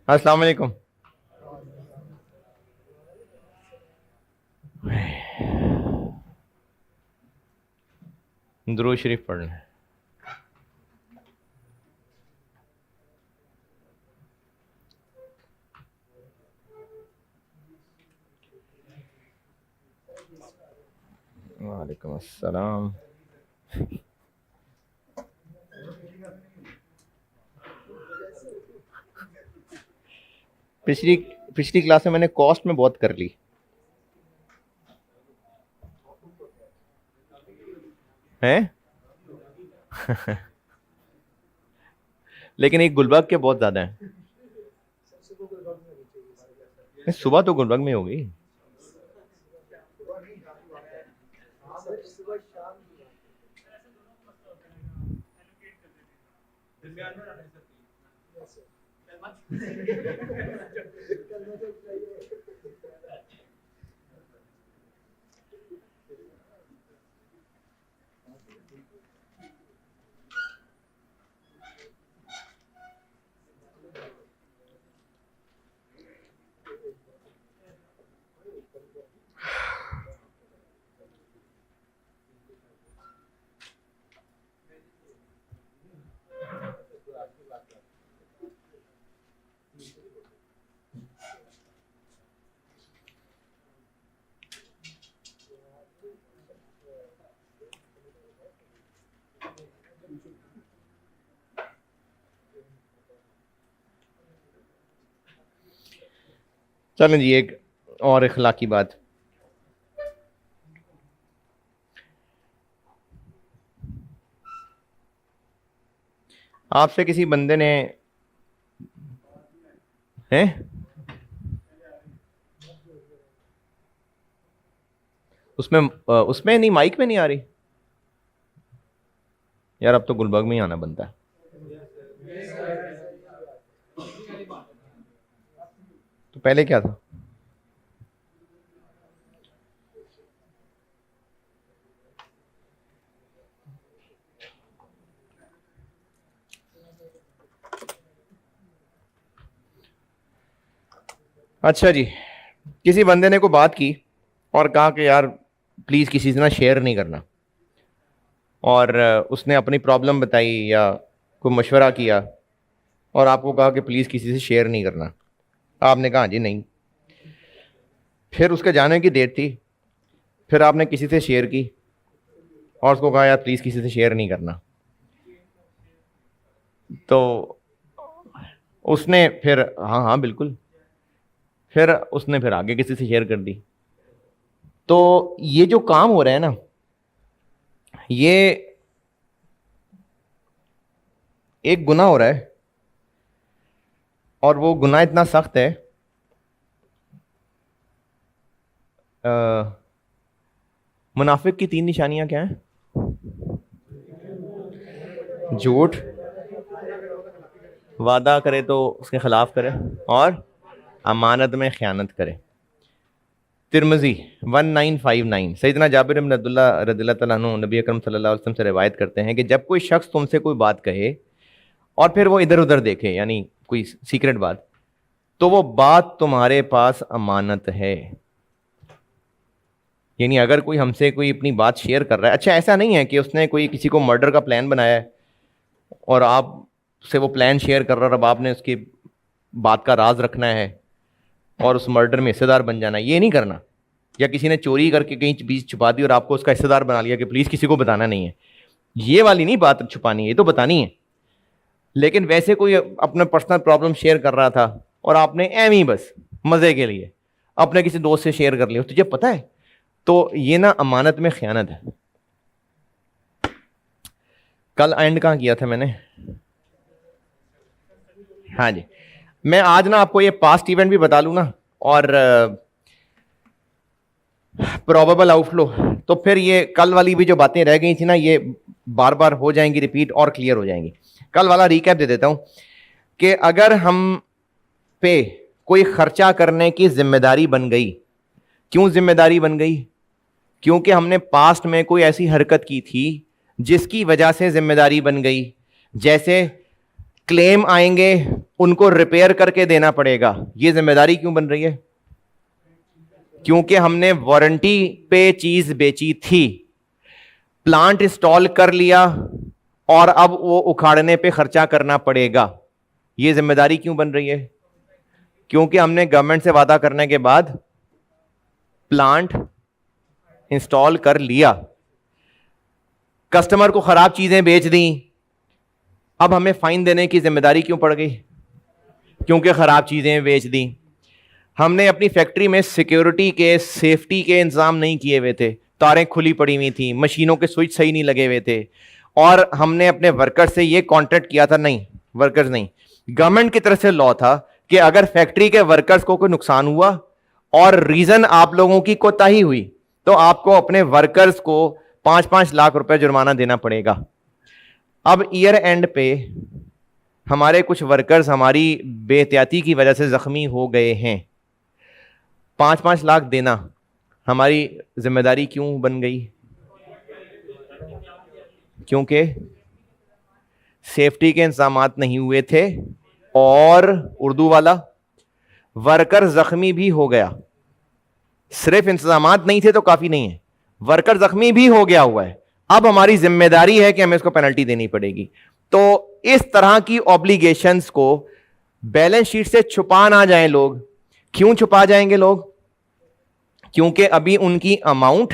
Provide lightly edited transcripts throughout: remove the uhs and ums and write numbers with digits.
अस्सलाम वालेकुम। दुरूद शरीफ पढ़ना है। वालेकुम अस्सलाम। पिछली पिछली क्लास में मैंने कॉस्ट में बहुत कर ली है लेकिन एक गुलबर्ग के बहुत ज्यादा है। सुबह तो गुलबर्ग में होगी। चलें जी, एक और इखलाकी बात। आपसे किसी बंदे ने है उसमें नहीं, माइक में नहीं आ रही यार। अब तो गुलबर्ग में ही आना बनता है। तो पहले क्या था? अच्छा जी, किसी बंदे ने को बात की और कहा कि यार प्लीज़ किसी से ना शेयर नहीं करना, और उसने अपनी प्रॉब्लम बताई या कोई मशवरा किया और आपको कहा कि प्लीज़ किसी से शेयर नहीं करना। आपने कहा जी नहीं। फिर उसके जाने की डेट थी, फिर आपने किसी से शेयर की और उसको कहा यार प्लीज़ किसी से शेयर नहीं करना। तो उसने फिर हाँ हाँ बिल्कुल, फिर उसने फिर आगे किसी से शेयर कर दी। तो ये जो काम हो रहा है ना, ये एक गुनाह हो रहा है, और वो गुनाह इतना सख्त है। मुनाफिक की 3 निशानियां क्या हैं? झूठ, वादा करे तो उसके खिलाफ करे, और अमानत में ख़यानत करे। तिरमिज़ी 1959, सैयदना जाबिर इब्न अब्दुल्लाह रज़ियल्लाहु तआला अन्हु नबी अकरम सल्लल्लाहु अलैहि वसल्लम से रिवायत करते हैं कि जब कोई शख्स तुमसे कोई बात कहे और फिर वो इधर उधर देखे, यानी कोई सीक्रेट बात, तो वो बात तुम्हारे पास अमानत है। यानी अगर कोई हमसे कोई अपनी बात शेयर कर रहा है, अच्छा ऐसा नहीं है कि उसने कोई किसी को मर्डर का प्लान बनाया है और आप से वो प्लान शेयर कर रहा है और अब आपने उसकी बात का राज रखना है और उस मर्डर में हिस्सेदार बन जाना है, ये नहीं करना। या किसी ने चोरी करके कहीं बीच छुपा दी और आपको उसका हिस्सेदार बना लिया कि प्लीज़ किसी को बताना नहीं है, ये वाली नहीं बात छुपानी है, ये तो बतानी है। लेकिन वैसे कोई अपना पर्सनल प्रॉब्लम शेयर कर रहा था और आपने एम ही बस मज़े के लिए अपने किसी दोस्त से शेयर कर लिया, तुझे पता है, तो ये ना अमानत में ख़यानत है। कल एंड कहाँ किया था मैंने? हाँ जी, मैं आज ना आपको ये पास्ट इवेंट भी बता लूँ ना, और प्रोबेबल आउटफ्लो, तो फिर ये कल वाली भी जो बातें रह गई थी ना, ये बार बार हो जाएंगी रिपीट और क्लियर हो जाएंगी। कल वाला रिकैप दे देता हूं कि अगर हम पे कोई खर्चा करने की जिम्मेदारी बन गई, क्यों जिम्मेदारी बन गई? क्योंकि हमने पास्ट में कोई ऐसी हरकत की थी जिसकी वजह से जिम्मेदारी बन गई। जैसे क्लेम आएंगे उनको रिपेयर करके देना पड़ेगा। ये जिम्मेदारी क्यों बन रही है? क्योंकि हमने वारंटी पे चीज बेची थी, प्लांट इंस्टॉल कर लिया और अब वो उखाड़ने पे खर्चा करना पड़ेगा। ये जिम्मेदारी क्यों बन रही है? क्योंकि हमने गवर्नमेंट से वादा करने के बाद प्लांट इंस्टॉल कर लिया, कस्टमर को खराब चीजें बेच दी, अब हमें फाइन देने की जिम्मेदारी क्यों पड़ गई? क्योंकि खराब चीजें बेच दी। हमने अपनी फैक्ट्री में सिक्योरिटी के, सेफ्टी के इंतजाम नहीं किए हुए थे, तारें खुली पड़ी हुई थी, मशीनों के स्विच सही नहीं लगे हुए थे, और हमने अपने वर्कर्स से ये कॉन्ट्रैक्ट किया था, नहीं वर्कर्स नहीं, गवर्नमेंट की तरफ से लॉ था कि अगर फैक्ट्री के वर्कर्स को कोई नुकसान हुआ और रीजन आप लोगों की कोताही हुई तो आपको अपने वर्कर्स को 5-5 लाख रुपए जुर्माना देना पड़ेगा। अब ईयर एंड पे हमारे कुछ वर्कर्स हमारी बेहतियाती की वजह से जख्मी हो गए हैं, 5-5 लाख देना हमारी जिम्मेदारी क्यों बन गई? क्योंकि सेफ्टी के इंतजामात नहीं हुए थे और उर्दू वाला वर्कर जख्मी भी हो गया। सिर्फ इंतजामात नहीं थे तो काफी नहीं है, वर्कर जख्मी भी हो गया हुआ है। अब हमारी जिम्मेदारी है कि हमें इसको पेनल्टी देनी पड़ेगी। तो इस तरह की ऑब्लिगेशंस को बैलेंस शीट से छुपा ना जाएं लोग। क्यों छुपा जाएंगे लोग? क्योंकि अभी उनकी अमाउंट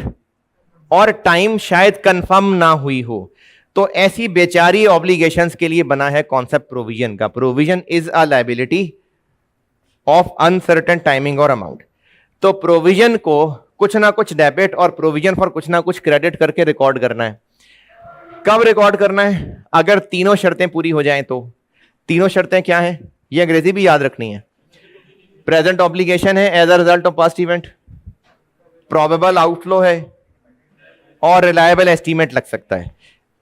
और टाइम शायद कंफर्म ना हुई हो। तो ऐसी बेचारी ऑब्लिगेशंस के लिए बना है कॉन्सेप्ट प्रोविजन का। Provision is a liability of uncertain timing और अमाउंट। तो प्रोविजन को कुछ ना कुछ डेबिट और प्रोविजन फॉर कुछ ना कुछ क्रेडिट करके रिकॉर्ड करना है। कब रिकॉर्ड करना है? अगर तीनों शर्तें पूरी हो जाएं तो। तीनों शर्तें क्या हैं? ये अंग्रेजी भी याद रखनी है। प्रेजेंट ऑब्लिगेशन है as a result of past event, probable outflow है और रिलायबल एस्टीमेट लग सकता है।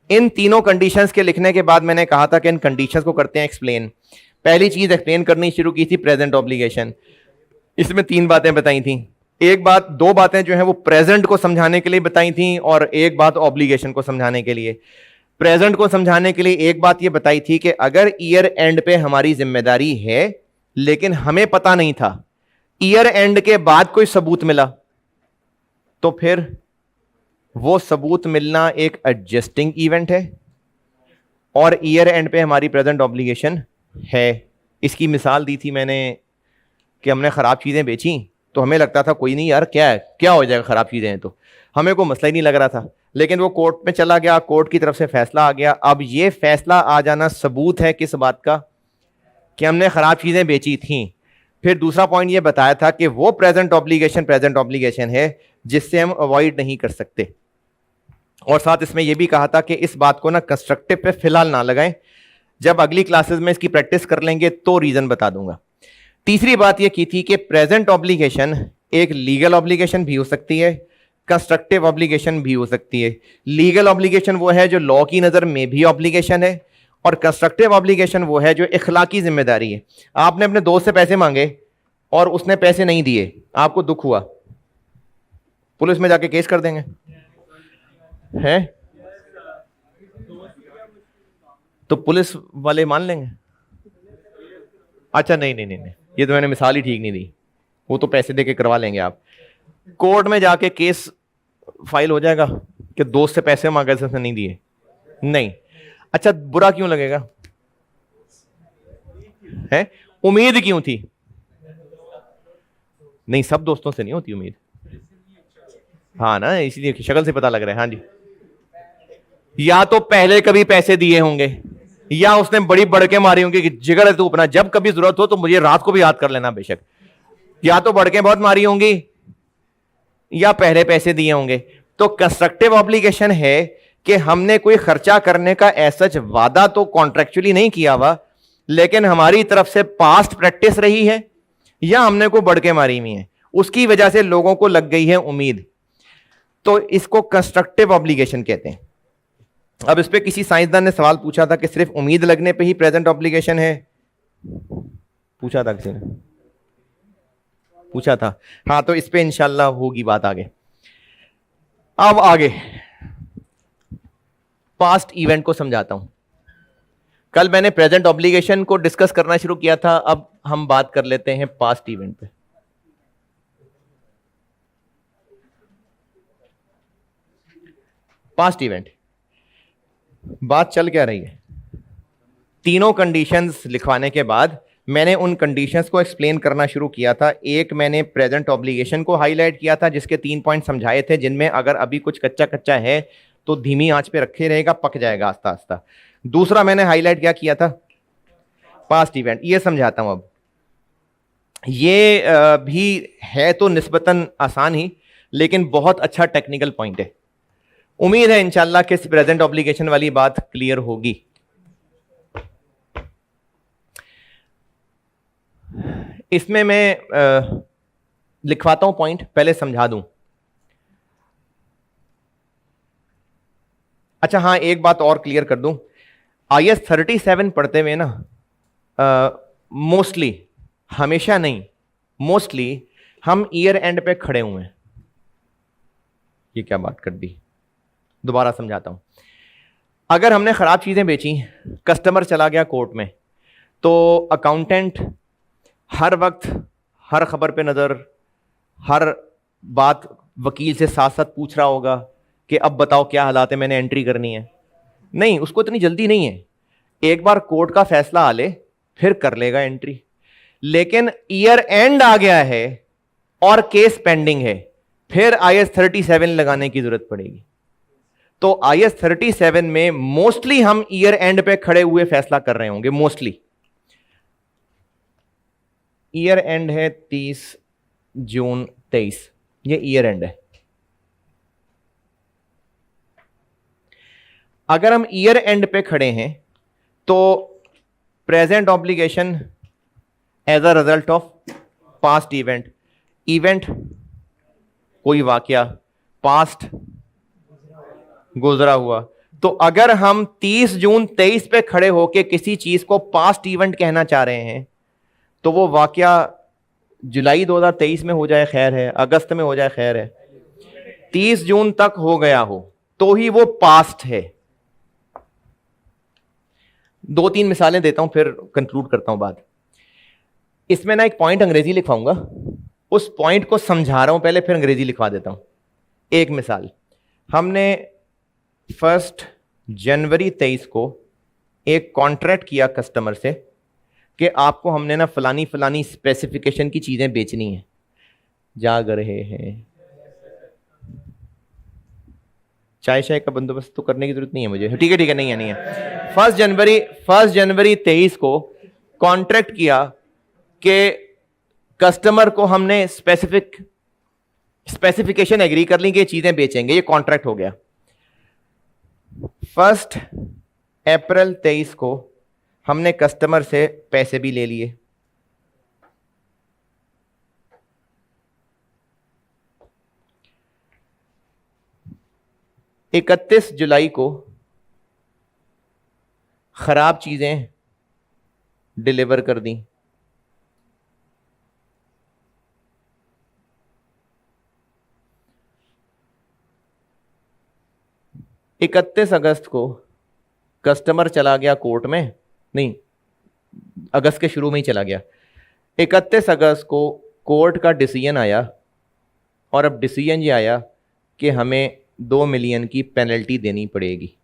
इन तीनों कंडीशंस के लिखने के बाद मैंने कहा था कि इन कंडीशंस को करते हैं एक्सप्लेन। पहली चीज एक्सप्लेन करनी शुरू की थी प्रेजेंट ऑब्लिगेशन। इसमें 3 बातें बताई थी। एक बात, 2 बातें जो है वो प्रेजेंट को समझाने के लिए बताई थी और एक बात ऑब्लिगेशन को समझाने के लिए। प्रेजेंट को समझाने के लिए एक बात ये बताई थी कि अगर ईयर एंड पे हमारी जिम्मेदारी है लेकिन हमें पता नहीं था, ईयर एंड के बाद कोई सबूत मिला, तो फिर वो सबूत मिलना एक एडजस्टिंग इवेंट है और ईयर एंड पे हमारी प्रेजेंट ऑब्लिगेशन है। इसकी मिसाल दी थी मैंने कि हमने खराब चीजें बेची तो हमें लगता था कोई नहीं यार, क्या हो जाएगा, खराब चीजें हैं, तो हमें कोई मसला ही नहीं लग रहा था। लेकिन वो कोर्ट में चला गया, कोर्ट की तरफ से फैसला आ गया। अब ये फैसला आ जाना सबूत है किस बात का? कि हमने खराब चीजें बेची थी। फिर दूसरा पॉइंट ये बताया था कि वो प्रेजेंट ऑब्लिगेशन है जिससे हम अवॉइड नहीं कर सकते। और साथ इसमें यह भी कहा था कि इस बात को ना कंस्ट्रक्टिव पे फिलहाल ना लगाएं, जब अगली क्लासेस में इसकी प्रैक्टिस कर लेंगे तो रीजन बता दूंगा। तीसरी बात यह की थी कि प्रेजेंट ऑब्लिगेशन एक लीगल ऑब्लिगेशन भी हो सकती है, कंस्ट्रक्टिव ऑब्लिगेशन भी हो सकती है। लीगल ऑब्लिगेशन वो है जो लॉ की नजर में भी ऑब्लिगेशन है और कंस्ट्रक्टिव ऑब्लिगेशन वो है जो इखलाकी जिम्मेदारी है। आपने अपने दोस्त से पैसे मांगे और उसने पैसे नहीं दिए, आपको दुख हुआ, पुलिस में जाके केस कर देंगे हैं? तो पुलिस वाले मान लेंगे? अच्छा नहीं नहीं नहीं नहीं, ये तो मैंने मिसाल ही ठीक नहीं दी। वो तो पैसे देके करवा लेंगे आप। कोर्ट में जाके केस फाइल हो जाएगा कि दोस्त से पैसे मांगे से नहीं दिए। नहीं। अच्छा, बुरा क्यों लगेगा? है उम्मीद क्यों थी? नहीं, सब दोस्तों से नहीं होती उम्मीद। हाँ ना, इसलिए शक्ल से पता लग रहा है। हाँ जी, या तो पहले कभी पैसे दिए होंगे या उसने बड़ी बड़के मारी होंगी कि जिगर है तू अपना, जब कभी जरूरत हो तो मुझे रात को भी याद कर लेना बेशक। या तो बड़के बहुत मारी होंगी या पहले पैसे दिए होंगे। तो कंस्ट्रक्टिव ऑब्लिगेशन है कि हमने कोई खर्चा करने का ऐसा वादा तो कॉन्ट्रेक्चुअली नहीं किया हुआ, लेकिन हमारी तरफ से पास्ट प्रैक्टिस रही है या हमने को बड़के मारी हुई है, उसकी वजह से लोगों को लग गई है उम्मीद। तो इसको कंस्ट्रक्टिव ऑब्लिगेशन कहते हैं। अब इस पे किसी साइंसदान ने सवाल पूछा था कि सिर्फ उम्मीद लगने पे ही प्रेजेंट ऑब्लिगेशन है। पूछा था किसी ने? पूछा था। हाँ, तो इस पे इंशाल्लाह होगी बात आगे। अब आगे पास्ट इवेंट को समझाता हूं। कल मैंने प्रेजेंट ऑब्लिगेशन को डिस्कस करना शुरू किया था, अब हम बात कर लेते हैं पास्ट इवेंट पे। पास्ट इवेंट बात चल क्या रही है, तीनों कंडीशंस लिखवाने के बाद मैंने उन कंडीशंस को एक्सप्लेन करना शुरू किया था। एक मैंने प्रेजेंट ऑब्लिगेशन को हाईलाइट किया था, जिसके 3 पॉइंट समझाए थे, जिनमें अगर अभी कुछ कच्चा कच्चा है तो धीमी आंच पे रखे रहेगा, पक जाएगा आस्ता आस्ता। दूसरा मैंने हाईलाइट क्या किया था, पास्ट इवेंट। ये समझाता हूं अब। ये भी है तो निस्बतन आसान ही, लेकिन बहुत अच्छा टेक्निकल पॉइंट है। उम्मीद है इंशाल्लाह कि प्रेजेंट ऑब्लिगेशन वाली बात क्लियर होगी। इसमें मैं लिखवाता हूं पॉइंट, पहले समझा दूं। अच्छा हाँ, एक बात और क्लियर कर दूं, IS 37 पढ़ते हुए ना मोस्टली, हमेशा नहीं, मोस्टली हम ईयर एंड पे खड़े हुए हैं। ये क्या बात कर दी, दोबारा समझाता हूं। अगर हमने खराब चीजें बेची, कस्टमर चला गया कोर्ट में, तो अकाउंटेंट हर वक्त हर खबर पे नजर, हर बात वकील से साथ साथ पूछ रहा होगा कि अब बताओ क्या हालात है, मैंने एंट्री करनी है। नहीं, उसको इतनी जल्दी नहीं है, एक बार कोर्ट का फैसला आ ले फिर कर लेगा एंट्री। लेकिन ईयर एंड आ गया है और केस पेंडिंग है, फिर IS 37 लगाने की जरूरत पड़ेगी। तो IS 37 में मोस्टली हम ईयर एंड पे खड़े हुए फैसला कर रहे होंगे। मोस्टली ईयर एंड है 30 जून 23, ये ईयर एंड है। अगर हम ईयर एंड पे खड़े हैं तो present obligation as a result of past event, event कोई वाकया पास्ट गुजरा हुआ। तो अगर हम 30 जून 23 पे खड़े होकर किसी चीज को पास्ट इवेंट कहना चाह रहे हैं, तो वो वाकया जुलाई 2023 में हो जाए खैर है, अगस्त में हो जाए खैर है, 30 जून तक हो गया हो तो ही वो पास्ट है। 2-3 मिसालें देता हूं फिर कंक्लूड करता हूं बात। इसमें ना एक पॉइंट अंग्रेजी लिखवाऊंगा, उस पॉइंट को समझा रहा हूं पहले, फिर अंग्रेजी लिखवा देता हूं। एक मिसाल, हमने 1 जनवरी 23 को एक कॉन्ट्रैक्ट किया कस्टमर से कि आपको हमने ना फलानी फलानी स्पेसिफिकेशन की चीजें बेचनी है। जाग रहे हैं, चाय शाय का बंदोबस्त तो करने की जरूरत नहीं है मुझे, ठीक है ठीक है, नहीं है नहीं है। 1 जनवरी 23 को कॉन्ट्रैक्ट किया कि कस्टमर को हमने स्पेसिफिकेशन एग्री कर ली कि ये चीजें बेचेंगे, ये कॉन्ट्रैक्ट हो गया। 1 अप्रैल 23 को हमने कस्टमर से पैसे भी ले लिए। एक 31 जुलाई को खराब चीजें डिलीवर कर दी। 31 अगस्त को कस्टमर चला गया कोर्ट में, नहीं अगस्त के शुरू में ही चला गया। 31 अगस्त को कोर्ट का डिसीजन आया, और अब डिसीजन ये आया कि हमें 2 मिलियन की पेनल्टी देनी पड़ेगी।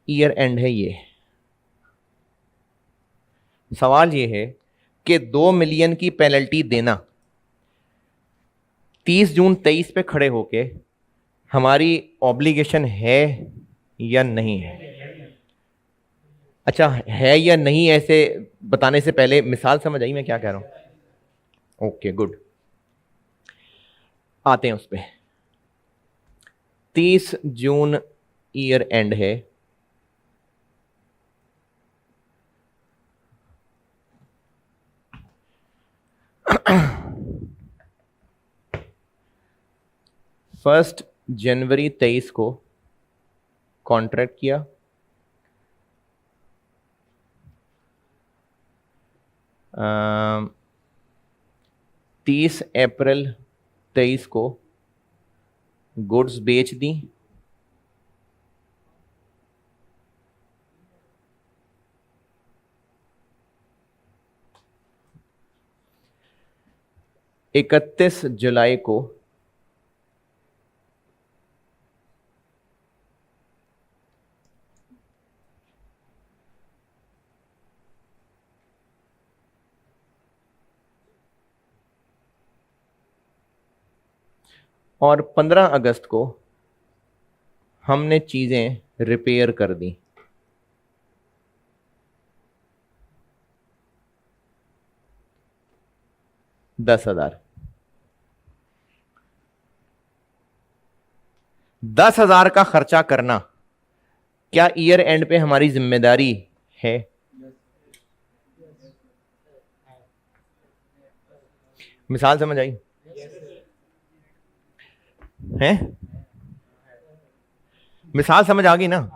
ईयर एंड है ये। सवाल ये है कि 2 मिलियन की पेनल्टी देना 30 जून 23 पे खड़े होके हमारी ऑब्लिगेशन है या नहीं है। अच्छा, है या नहीं ऐसे बताने से पहले मिसाल समझ आई मैं क्या कह रहा हूं? ओके गुड, आते हैं उस पे। 30 जून ईयर एंड है, फर्स्ट जनवरी 23 को कॉन्ट्रैक्ट किया, 30 अप्रैल 23 को गुड्स बेच दी, 31 जुलाई को और 15 अगस्त को हमने चीजें रिपेयर कर दी। 10,000। 10,000 का खर्चा करना क्या ईयर एंड पे हमारी जिम्मेदारी है? मिसाल समझ आई है? मिसाल समझ आ गई ना?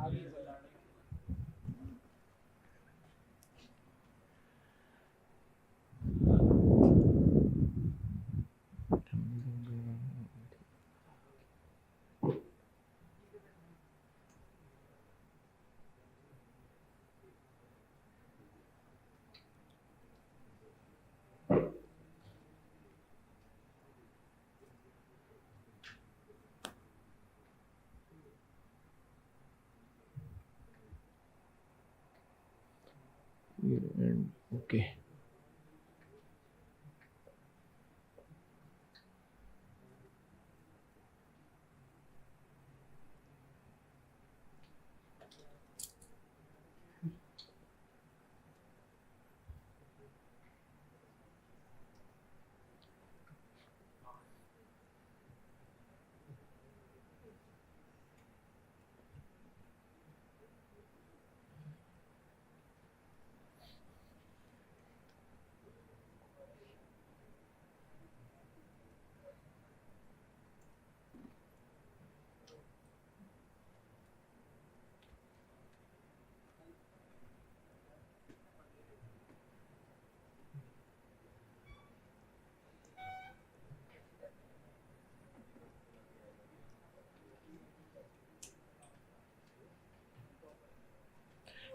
ओके,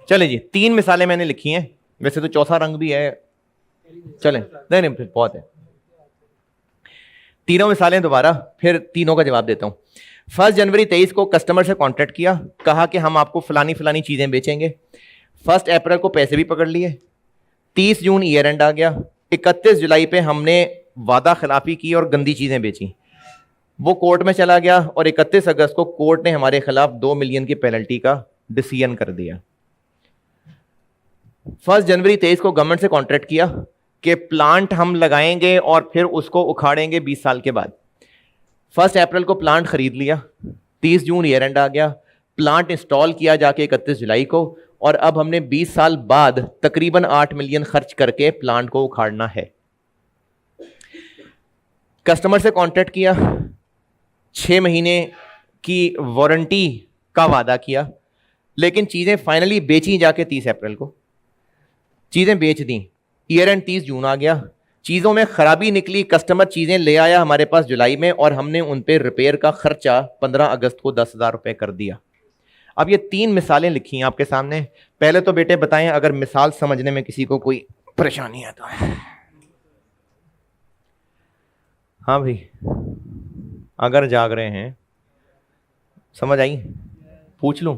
चले जी, 3 मिसालें मैंने लिखी हैं। वैसे तो चौथा रंग भी है, चलें, नहीं नहीं फिर बहुत है। तीनों मिसालें दोबारा, फिर तीनों का जवाब देता हूं। 1 जनवरी 23 को कस्टमर से कांटेक्ट किया, कहा कि हम आपको फलानी फलानी चीजें बेचेंगे। 1 अप्रैल को पैसे भी पकड़ लिए। 30 जून ईयर एंड आ गया। 31 जुलाई पे हमने वादा खिलाफी की और गंदी चीजें बेची। वो कोर्ट में चला गया और 31 अगस्त को कोर्ट ने हमारे खिलाफ 2 मिलियन की पेनल्टी का डिसीजन कर दिया। 1 जनवरी 23 को गवर्नमेंट से कॉन्ट्रैक्ट किया कि प्लांट हम लगाएंगे और फिर उसको उखाड़ेंगे 20 साल के बाद। 1 अप्रैल को प्लांट खरीद लिया। 30 जून ईयर एंड आ गया। प्लांट इंस्टॉल किया जाके 31 जुलाई को, और अब हमने 20 साल बाद तकरीबन 8 मिलियन खर्च करके प्लांट को उखाड़ना है। कस्टमर से कॉन्ट्रैक्ट किया, 6 महीने की वारंटी का वादा किया, लेकिन चीजें फाइनली बेची जाके 30 अप्रैल को। चीजें बेच दी। ईयर एंड 30 जून आ गया। चीजों में खराबी निकली, कस्टमर चीजें ले आया हमारे पास जुलाई में, और हमने उन पे रिपेयर का खर्चा 15 अगस्त को 10,000 रुपए कर दिया। अब ये 3 मिसालें लिखी हैं आपके सामने। पहले तो बेटे बताएं अगर मिसाल समझने में किसी को कोई परेशानी है तो। हाँ भाई, अगर जाग रहे हैं, समझ आई? पूछ लूं?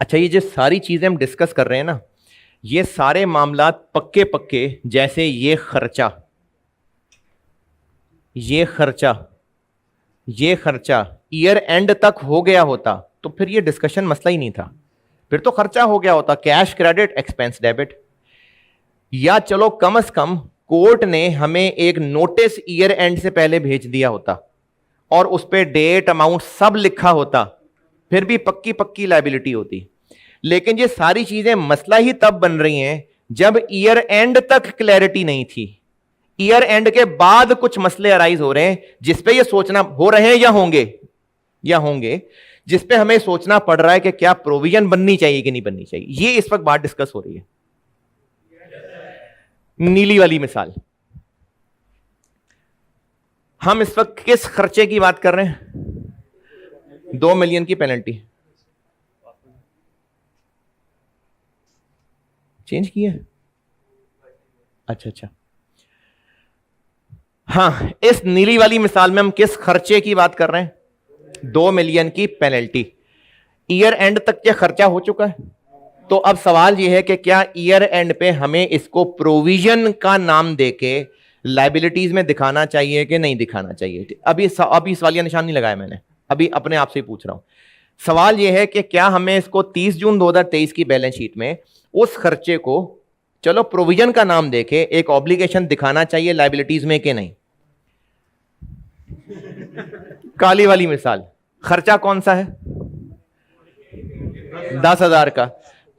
अच्छा, ये जो सारी चीजें हम डिस्कस कर रहे हैं ना, ये सारे मामला पक्के पक्के, जैसे ये खर्चा, ये खर्चा, ये खर्चा ईयर एंड तक हो गया होता तो फिर ये डिस्कशन मसला ही नहीं था। फिर तो खर्चा हो गया होता, कैश क्रेडिट, एक्सपेंस डेबिट। या चलो कम से कम कोर्ट ने हमें एक नोटिस ईयर एंड से पहले भेज दिया होता और उस पर डेट, अमाउंट सब लिखा होता, फिर भी पक्की पक्की लायबिलिटी होती। लेकिन ये सारी चीजें मसला ही तब बन रही हैं जब ईयर एंड तक क्लैरिटी नहीं थी। ईयर एंड के बाद कुछ मसले अराइज हो रहे हैं जिसपे ये सोचना, हो रहे हैं या होंगे, जिसपे हमें सोचना पड़ रहा है कि क्या प्रोविजन बननी चाहिए कि नहीं बननी चाहिए। ये इस वक्त बात डिस्कस हो रही है। नीली वाली मिसाल, हम इस वक्त किस खर्चे की बात कर रहे हैं? 2 मिलियन की पेनल्टी चेंज की है। अच्छा अच्छा, हाँ, इस नीली वाली मिसाल में हम किस खर्चे की बात कर रहे हैं? 2 मिलियन की पेनल्टी। ईयर एंड तक क्या खर्चा हो चुका है? तो अब सवाल यह है कि क्या ईयर एंड पे हमें इसको प्रोविजन का नाम देके लाइबिलिटीज में दिखाना चाहिए कि नहीं दिखाना चाहिए? अभी सवालिया निशान नहीं लगाया मैंने, अभी अपने आप से ही पूछ रहा हूं। सवाल यह है कि क्या हमें इसको 30 जून 2023 की बैलेंस शीट में उस खर्चे को चलो प्रोविजन का नाम देके एक ऑब्लिगेशन दिखाना चाहिए लाइबिलिटीज में कि नहीं? काली वाली मिसाल, खर्चा कौन सा है? 10,000 का।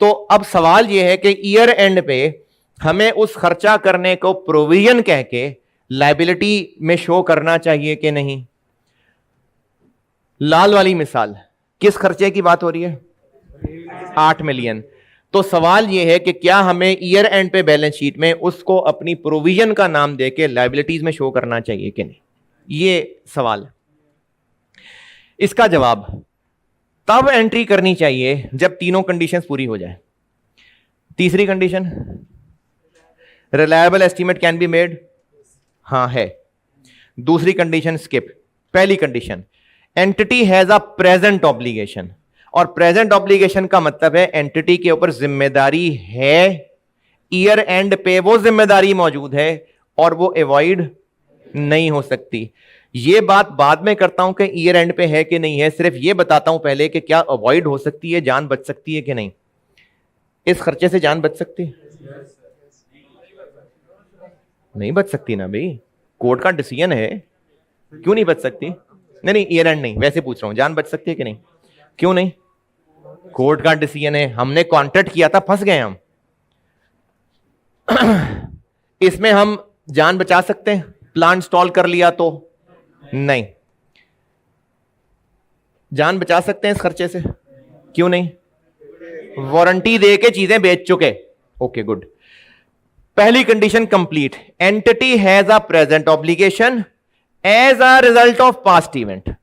तो अब सवाल यह है कि ईयर एंड पे हमें उस खर्चा करने को प्रोविजन कह के लाइबिलिटी में शो करना चाहिए कि नहीं? लाल वाली मिसाल, किस खर्चे की बात हो रही है? 8 मिलियन। तो सवाल यह है कि क्या हमें ईयर एंड पे बैलेंस शीट में उसको अपनी प्रोविजन का नाम देके लाइबिलिटीज में शो करना चाहिए कि नहीं? ये सवाल है। इसका जवाब तब एंट्री करनी चाहिए जब तीनों कंडीशंस पूरी हो जाए। तीसरी condition, reliable estimate can be made, हां है। दूसरी कंडीशन स्किप। पहली condition, entity has a present obligation, और प्रेजेंट ऑब्लिगेशन का मतलब है एंटिटी के ऊपर जिम्मेदारी है, ईयर एंड पे वो जिम्मेदारी मौजूद है और वो अवॉइड नहीं हो सकती। ये बात बाद में करता हूं कि ईयर एंड पे है कि नहीं है, सिर्फ ये बताता हूं पहले कि क्या अवॉइड हो सकती है, जान बच सकती है कि नहीं? इस खर्चे से जान बच सकती है? नहीं बच सकती ना भाई, कोर्ट का डिसीजन है, क्यों नहीं बच सकती? नहीं नहीं, ईयर एंड नहीं, वैसे पूछ रहा हूं, जान बच सकती है कि नहीं? क्यों नहीं? कोर्ट का डिसीजन है, हमने कॉन्ट्रैक्ट किया था, फंस गए हम। इसमें हम जान बचा सकते हैं? प्लान इंस्टॉल कर लिया तो नहीं जान बचा सकते हैं इस खर्चे से? क्यों नहीं? वारंटी दे के चीजें बेच चुके। Okay good. पहली condition complete, entity has a present obligation as a result of past event.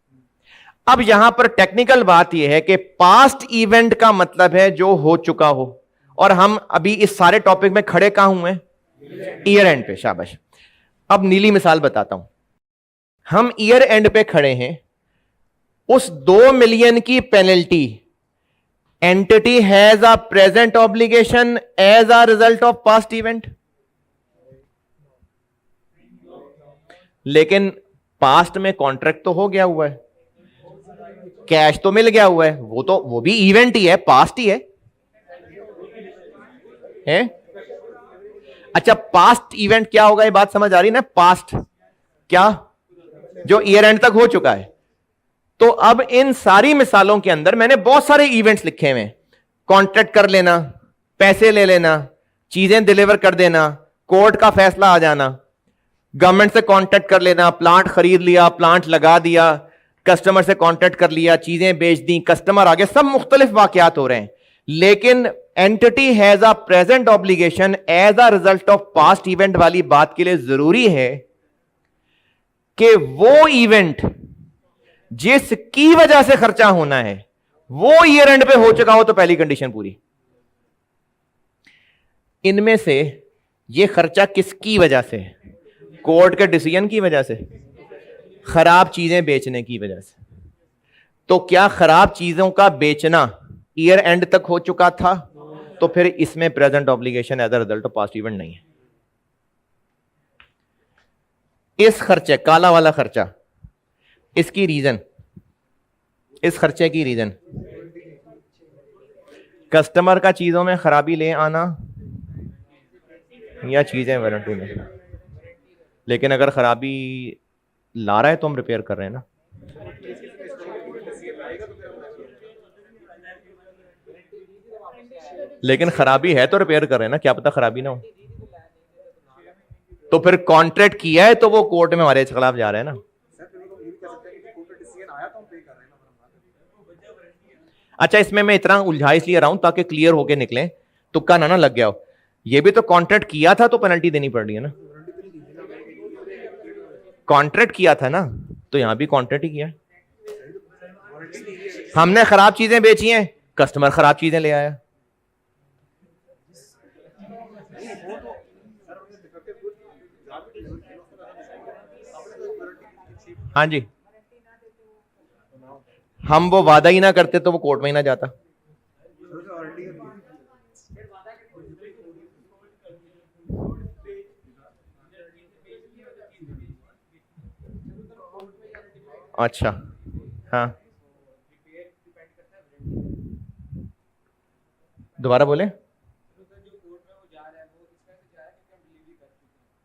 अब यहां पर टेक्निकल बात यह है कि पास्ट इवेंट का मतलब है जो हो चुका हो, और हम अभी इस सारे टॉपिक में खड़े कहां हुए? ईयर एंड पे। शाबाश। अब नीली मिसाल बताता हूं, हम ईयर एंड पे खड़े हैं, उस 2 मिलियन की penalty, entity has a present obligation as a result of past event, लेकिन पास्ट में कॉन्ट्रैक्ट तो हो गया हुआ है, कैश तो मिल गया हुआ है, वो भी इवेंट ही है, पास्ट ही है? अच्छा, पास्ट इवेंट क्या होगा, ये बात समझ आ रही ना? पास्ट क्या? जो ईयर एंड तक हो चुका है। तो अब इन सारी मिसालों के अंदर मैंने बहुत सारे इवेंट्स लिखे हुए, कॉन्ट्रैक्ट कर लेना, पैसे ले लेना, चीजें डिलीवर कर देना, कोर्ट का फैसला आ जाना, गवर्नमेंट से कॉन्ट्रैक्ट कर लेना, प्लांट खरीद लिया, प्लांट लगा दिया, कस्टमर से कॉन्ट्रैक्ट कर लिया, चीजें बेच दी, कस्टमर आगे, सब मुख्तलिफ वाकयात हो रहे हैं। लेकिन entity has a present obligation as a result of past event वाली बात के लिए जरूरी है कि वो इवेंट जिसकी वजह से खर्चा होना है वो ईयर एंड पे हो चुका हो, तो पहली कंडीशन पूरी। इनमें से ये खर्चा किसकी वजह से? कोर्ट के डिसीजन की वजह से, खराब चीजें बेचने की वजह से। तो क्या खराब चीजों का बेचना ईयर एंड तक हो चुका था? तो फिर इसमें present obligation as a result of past event नहीं है। इस खर्चे, काला वाला खर्चा, इसकी रीजन, इस खर्चे की रीजन कस्टमर का चीजों में खराबी ले आना या चीजें वारंटी में। लेकिन अगर खराबी ला रहा है तो हम रिपेयर कर रहे हैं ना। लेकिन खराबी है तो रिपेयर कर रहे हैं ना, क्या पता खराबी ना हो। तो फिर कॉन्ट्रैक्ट किया है तो वो कोर्ट में हमारे खिलाफ जा रहे हैं ना। अच्छा, इसमें मैं इतना उलझा इसलिए रहा हूं ताकि क्लियर होके निकले, तुक्का ना लग गया हो। ये भी तो कॉन्ट्रैक्ट किया था तो पेनल्टी देनी पड़ रही है ना। कॉन्ट्रैक्ट किया था ना, तो यहां भी कॉन्ट्रैक्ट ही किया। हमने खराब चीजें बेची हैं, कस्टमर खराब चीजें ले आया। हाँ जी, हम वो वादा ही ना करते तो वो कोर्ट में ही ना जाता। अच्छा, हाँ, दोबारा बोले।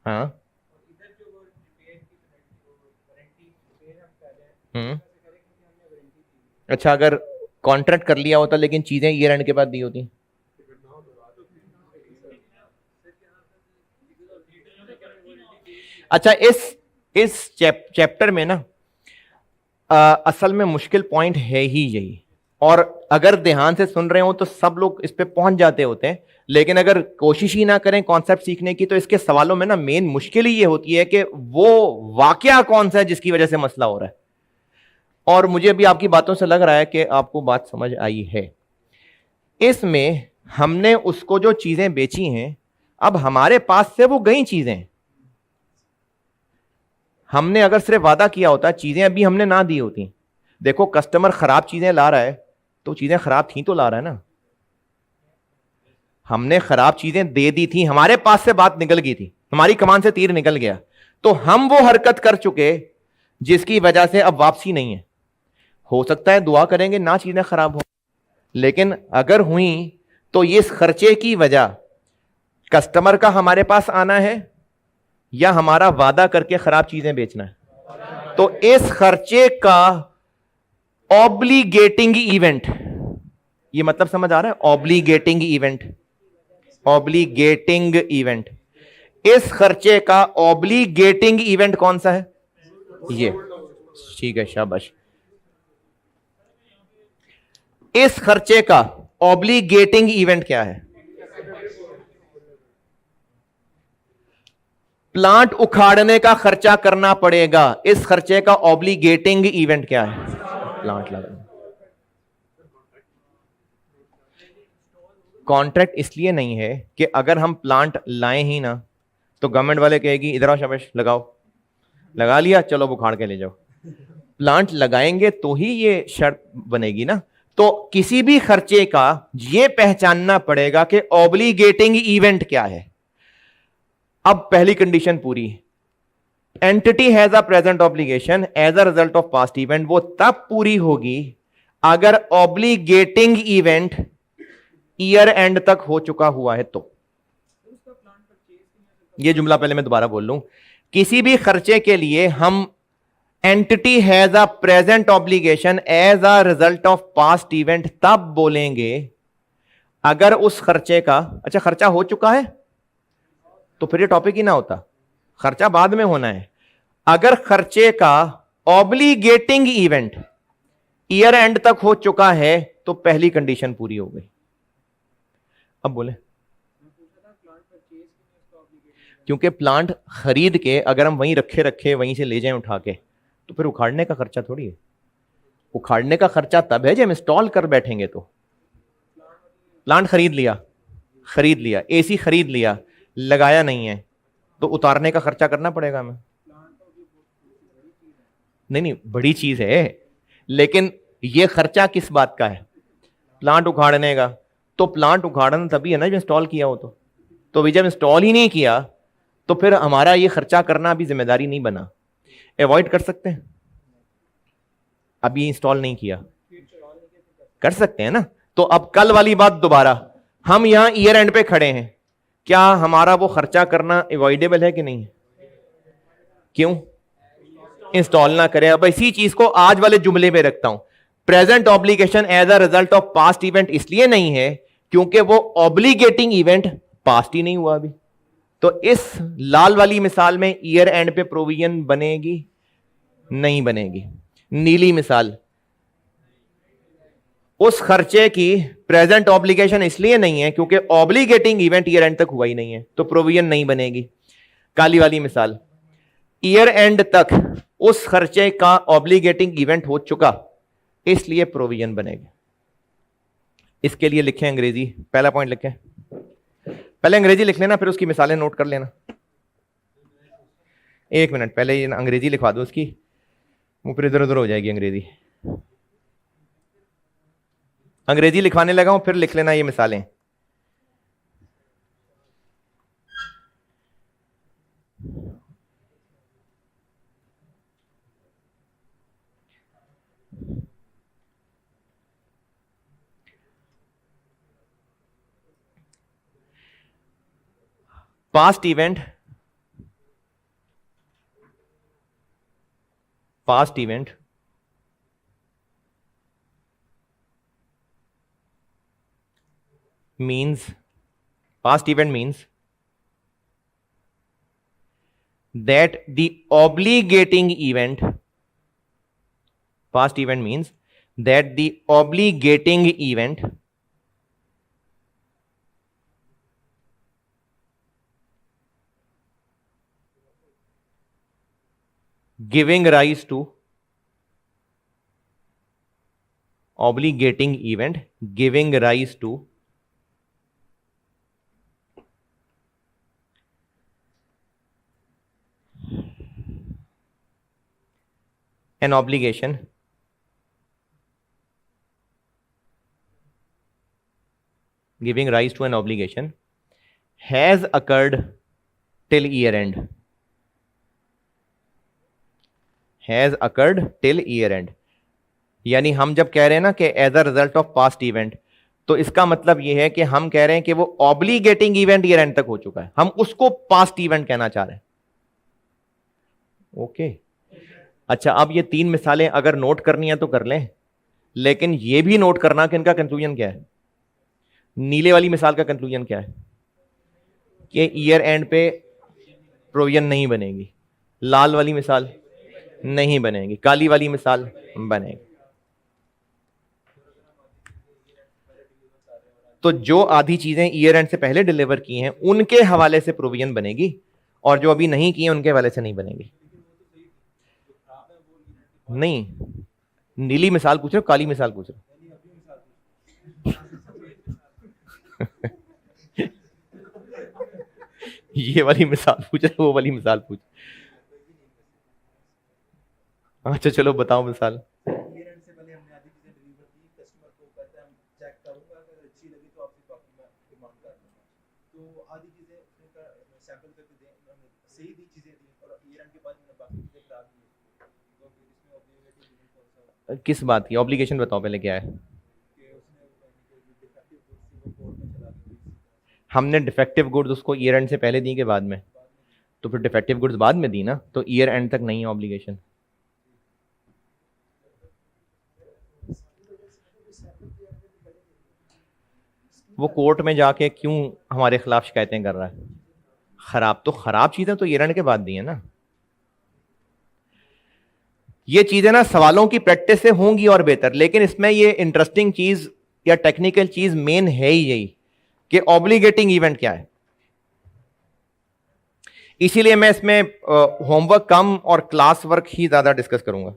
हाँ, अच्छा, अगर कॉन्ट्रैक्ट कर लिया होता लेकिन चीजें ईयर एंड के बाद दी होती। अच्छा, इस चैप्टर में ना असल में मुश्किल पॉइंट है ही यही, और अगर ध्यान से सुन रहे हो तो सब लोग इस पे पहुंच जाते होते हैं, लेकिन अगर कोशिश ही ना करें कॉन्सेप्ट सीखने की तो इसके सवालों में ना मेन मुश्किल ही ये होती है कि वो वाकया कौन सा है जिसकी वजह से मसला हो रहा है। और मुझे अभी आपकी बातों से लग रहा है कि आपको बात समझ आई है। इसमें हमने उसको जो चीजें बेची हैं, अब हमारे पास से वो गई चीजें, हमने अगर सिर्फ वादा किया होता, चीजें अभी हमने ना दी होती। देखो, कस्टमर खराब चीजें ला रहा है तो चीजें खराब थी तो ला रहा है ना, हमने खराब चीजें दे दी थी, हमारे पास से बात निकल गई थी, हमारी कमान से तीर निकल गया, तो हम वो हरकत कर चुके जिसकी वजह से अब वापसी नहीं है। हो सकता है दुआ करेंगे ना चीजें खराब हो, लेकिन अगर हुई तो इस खर्चे की वजह कस्टमर का हमारे पास आना है या हमारा वादा करके खराब चीजें बेचना है। तो इस खर्चे का ऑब्लिगेटिंग इवेंट, ये मतलब समझ आ रहा है? ऑब्लिगेटिंग इवेंट, ऑब्लिगेटिंग इवेंट, इस खर्चे का ऑब्लिगेटिंग इवेंट कौन सा है? ये, ठीक है, शाबाश। इस खर्चे का ऑब्लिगेटिंग इवेंट क्या है? प्लांट उखाड़ने का खर्चा करना पड़ेगा, इस खर्चे का ऑब्लिगेटिंग इवेंट क्या है? प्लांट लगाना। कॉन्ट्रैक्ट इसलिए नहीं है कि अगर हम प्लांट लाएं ही ना तो गवर्नमेंट वाले कहेगी इधर आओ शाबाश लगाओ, लगा लिया चलो उखाड़ के ले जाओ। प्लांट लगाएंगे तो ही ये शर्त बनेगी ना। तो किसी भी खर्चे का ये पहचानना पड़ेगा कि ऑब्लिगेटिंग इवेंट क्या है। अब पहली कंडीशन पूरी, entity has a present obligation as a result of past event, वो तब पूरी होगी अगर ऑब्लिगेटिंग इवेंट ईयर एंड तक हो चुका हुआ है। तो ये जुमला पहले मैं दोबारा बोल लूं, किसी भी खर्चे के लिए हम entity has a present obligation as a result of past event तब बोलेंगे अगर उस खर्चे का, अच्छा खर्चा हो चुका है तो फिर ये टॉपिक ही ना होता, खर्चा बाद में होना है। अगर खर्चे का ऑब्लिगेटिंग इवेंट ईयर एंड तक हो चुका है तो पहली कंडीशन पूरी हो गई। अब बोले, क्योंकि प्लांट खरीद के अगर हम वहीं रखे रखे वहीं से ले जाएं उठा के तो फिर उखाड़ने का खर्चा थोड़ी है। उखाड़ने का खर्चा तब है जब इंस्टॉल कर बैठेंगे। तो प्लांट खरीद लिया, एसी खरीद लिया, लगाया नहीं है तो उतारने का खर्चा करना पड़ेगा हमें। नहीं, बड़ी चीज है, लेकिन यह खर्चा किस बात का है? प्लांट उखाड़ने का। तो प्लांट उखाड़ना तभी है ना जब इंस्टॉल किया हो। तो भी जब इंस्टॉल ही नहीं किया तो फिर हमारा ये खर्चा करना अभी जिम्मेदारी नहीं बना। अवॉइड कर सकते हैं, अभी इंस्टॉल नहीं किया, कर सकते हैं ना। तो अब कल वाली बात दोबारा, हम यहां ईयर एंड पे खड़े हैं, क्या हमारा वो खर्चा करना अवॉइडेबल है कि नहीं? क्यों? इंस्टॉल ना करें। अब इसी चीज को आज वाले जुमले में रखता हूं, present obligation as a result of past event इसलिए नहीं है क्योंकि वो ऑब्लिगेटिंग इवेंट पास्ट ही नहीं हुआ अभी। तो इस लाल वाली मिसाल में ईयर एंड पे प्रोविजन बनेगी? नहीं बनेगी। नीली मिसाल, उस खर्चे की प्रेजेंट ऑब्लिगेशन इसलिए नहीं है क्योंकि ऑब्लिगेटिंग इवेंट ईयर एंड तक हुआ ही नहीं है, तो प्रोविजन नहीं बनेगी। काली वाली मिसाल, ईयर एंड तक उस खर्चे का ऑब्लिगेटिंग इवेंट हो चुका, इसलिए प्रोविजन बनेगा। इसके लिए लिखें अंग्रेजी, पहला पॉइंट लिखें, पहले अंग्रेजी लिख लेना, फिर उसकी मिसालें नोट कर लेना। एक मिनट, पहले ये अंग्रेजी लिखवा दो उसकी, मुंह पर इधर उधर हो जाएगी अंग्रेजी। अंग्रेजी लिखवाने लगा हूं, फिर लिख लेना ये मिसालें। Past event, past event means, past event means that the obligating event, past event means that the obligating event giving rise to, obligating event giving rise to an obligation giving rise to an obligation has occurred till year end, has occurred till year end। यानी हम जब कह रहे हैं ना कि as a result of past event, तो इसका मतलब यह है कि हम कह रहे हैं कि वो ऑब्लिगेटिंग इवेंट ईयर एंड तक हो चुका है, हम उसको पास्ट इवेंट कहना चाह रहे हैं। ओके अच्छा, अब ये तीन मिसालें अगर नोट करनी है तो कर लें, लेकिन ये भी नोट करना कि इनका कंक्लूजन क्या है। नीले वाली मिसाल का कंक्लूजन क्या है कि ईयर एंड पे प्रोविजन नहीं बनेगी, लाल वाली मिसाल नहीं बनेगी, काली वाली मिसाल बनेगी। तो जो आधी चीजें ईयर एंड से पहले डिलीवर की हैं उनके हवाले से प्रोविजन बनेगी, और जो अभी नहीं की है उनके हवाले से नहीं बनेगी। नहीं, नीली मिसाल पूछ रहे हो, काली मिसाल पूछ रहे हो? ये वाली मिसाल पूछ रहे, वो वाली मिसाल पूछ। अच्छा चलो बताओ मिसाल। किस बात की ऑब्लिगेशन बताओ पहले क्या है। हमने डिफेक्टिव गुड्स उसको ईयर एंड से पहले दी के बाद में, तो फिर डिफेक्टिव गुड्स बाद में दी ना, तो ईयर एंड तक नहीं है ऑब्लिगेशन। वो कोर्ट में जाके क्यों हमारे खिलाफ शिकायतें कर रहा है? खराब तो खराब चीजें तो ईयर एंड के बाद दी है ना। ये चीजें ना सवालों की प्रैक्टिस से होंगी और बेहतर, लेकिन इसमें ये इंटरेस्टिंग चीज या टेक्निकल चीज मेन है ही यही कि ऑब्लिगेटिंग इवेंट क्या है। इसीलिए मैं इसमें होमवर्क कम और क्लास वर्क ही ज्यादा डिस्कस करूंगा।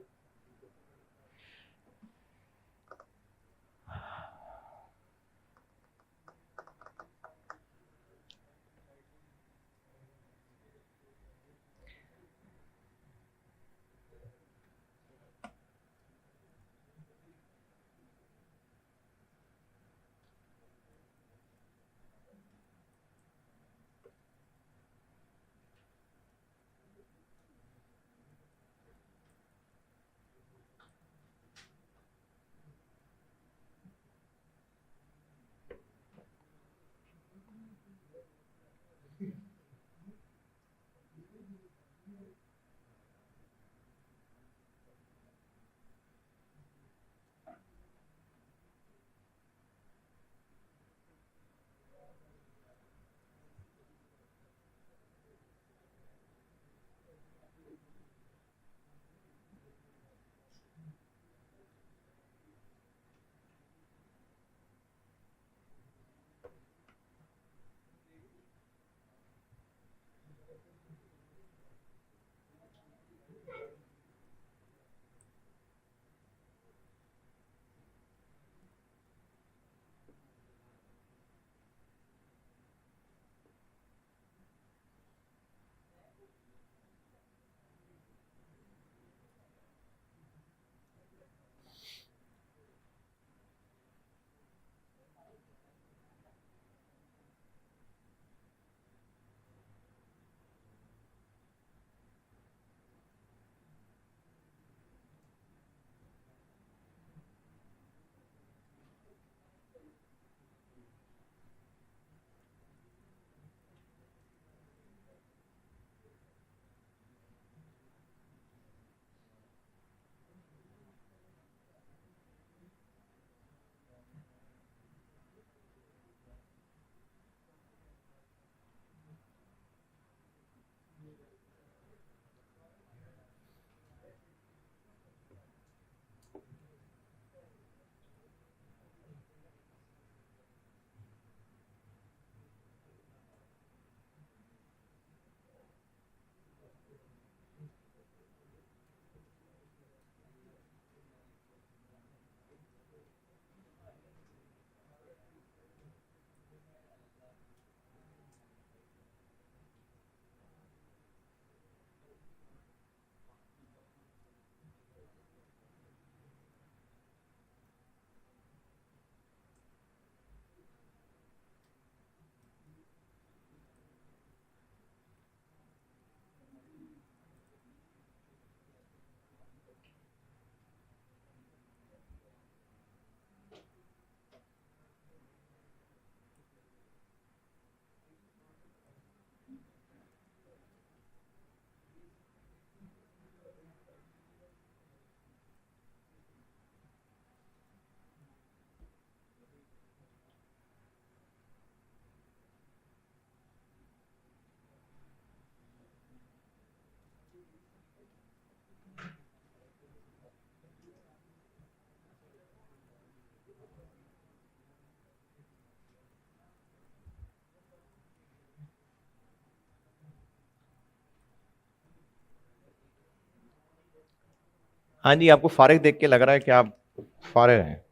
हाँ जी, आपको फारिग देख के लग रहा है कि आप फारिग हैं।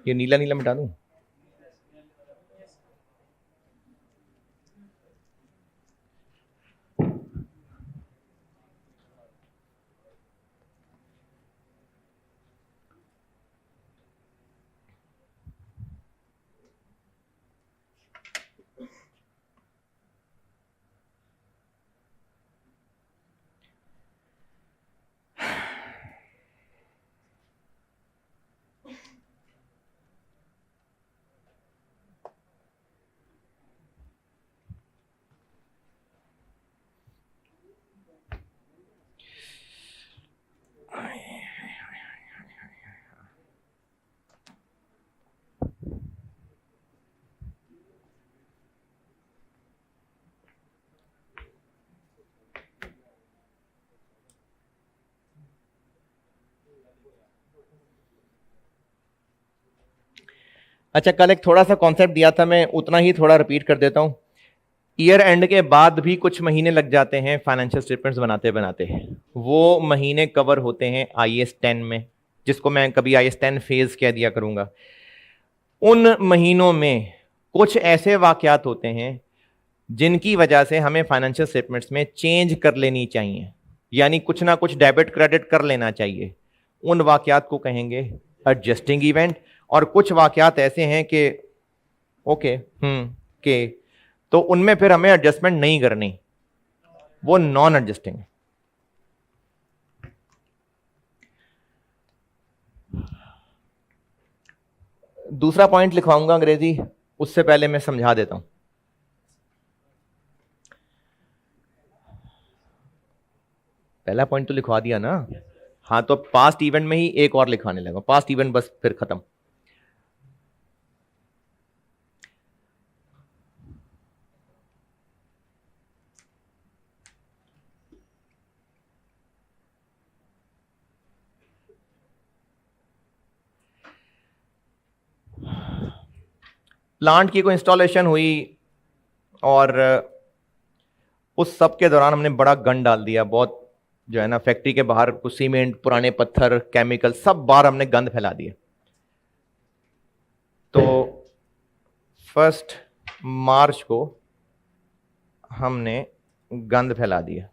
ये नीला नीला मिटा दूं? अच्छा, कल एक थोड़ा सा कॉन्सेप्ट दिया था, मैं उतना ही थोड़ा रिपीट कर देता हूं। ईयर एंड के बाद भी कुछ महीने लग जाते हैं फाइनेंशियल स्टेटमेंट्स बनाते बनाते। वो महीने कवर होते हैं IAS 10 में, जिसको मैं कभी IAS 10 फेज कह दिया करूंगा। उन महीनों में कुछ ऐसे वाकयात होते हैं जिनकी वजह से हमें फाइनेंशियल स्टेटमेंट्स में चेंज कर लेनी चाहिए, यानी कुछ ना कुछ डेबिट क्रेडिट कर लेना चाहिए। उन वाकयात को कहेंगे एडजस्टिंग इवेंट। और कुछ वाकयात ऐसे हैं कि ओके के तो उनमें फिर हमें एडजस्टमेंट नहीं करनी, वो नॉन एडजस्टिंग। दूसरा पॉइंट लिखवाऊंगा अंग्रेजी, उससे पहले मैं समझा देता हूं। पहला पॉइंट तो लिखवा दिया ना। हाँ, तो पास्ट इवेंट में ही एक और लिखवाने लगा, पास्ट इवेंट बस फिर खत्म। प्लांट की कोई इंस्टॉलेशन हुई और उस सब के दौरान हमने बड़ा गन डाल दिया, बहुत जो है ना, फैक्ट्री के बाहर कुछ सीमेंट, पुराने पत्थर, केमिकल, सब बाहर हमने गंद फैला दिया। तो 1 मार्च को हमने गंद फैला दिया।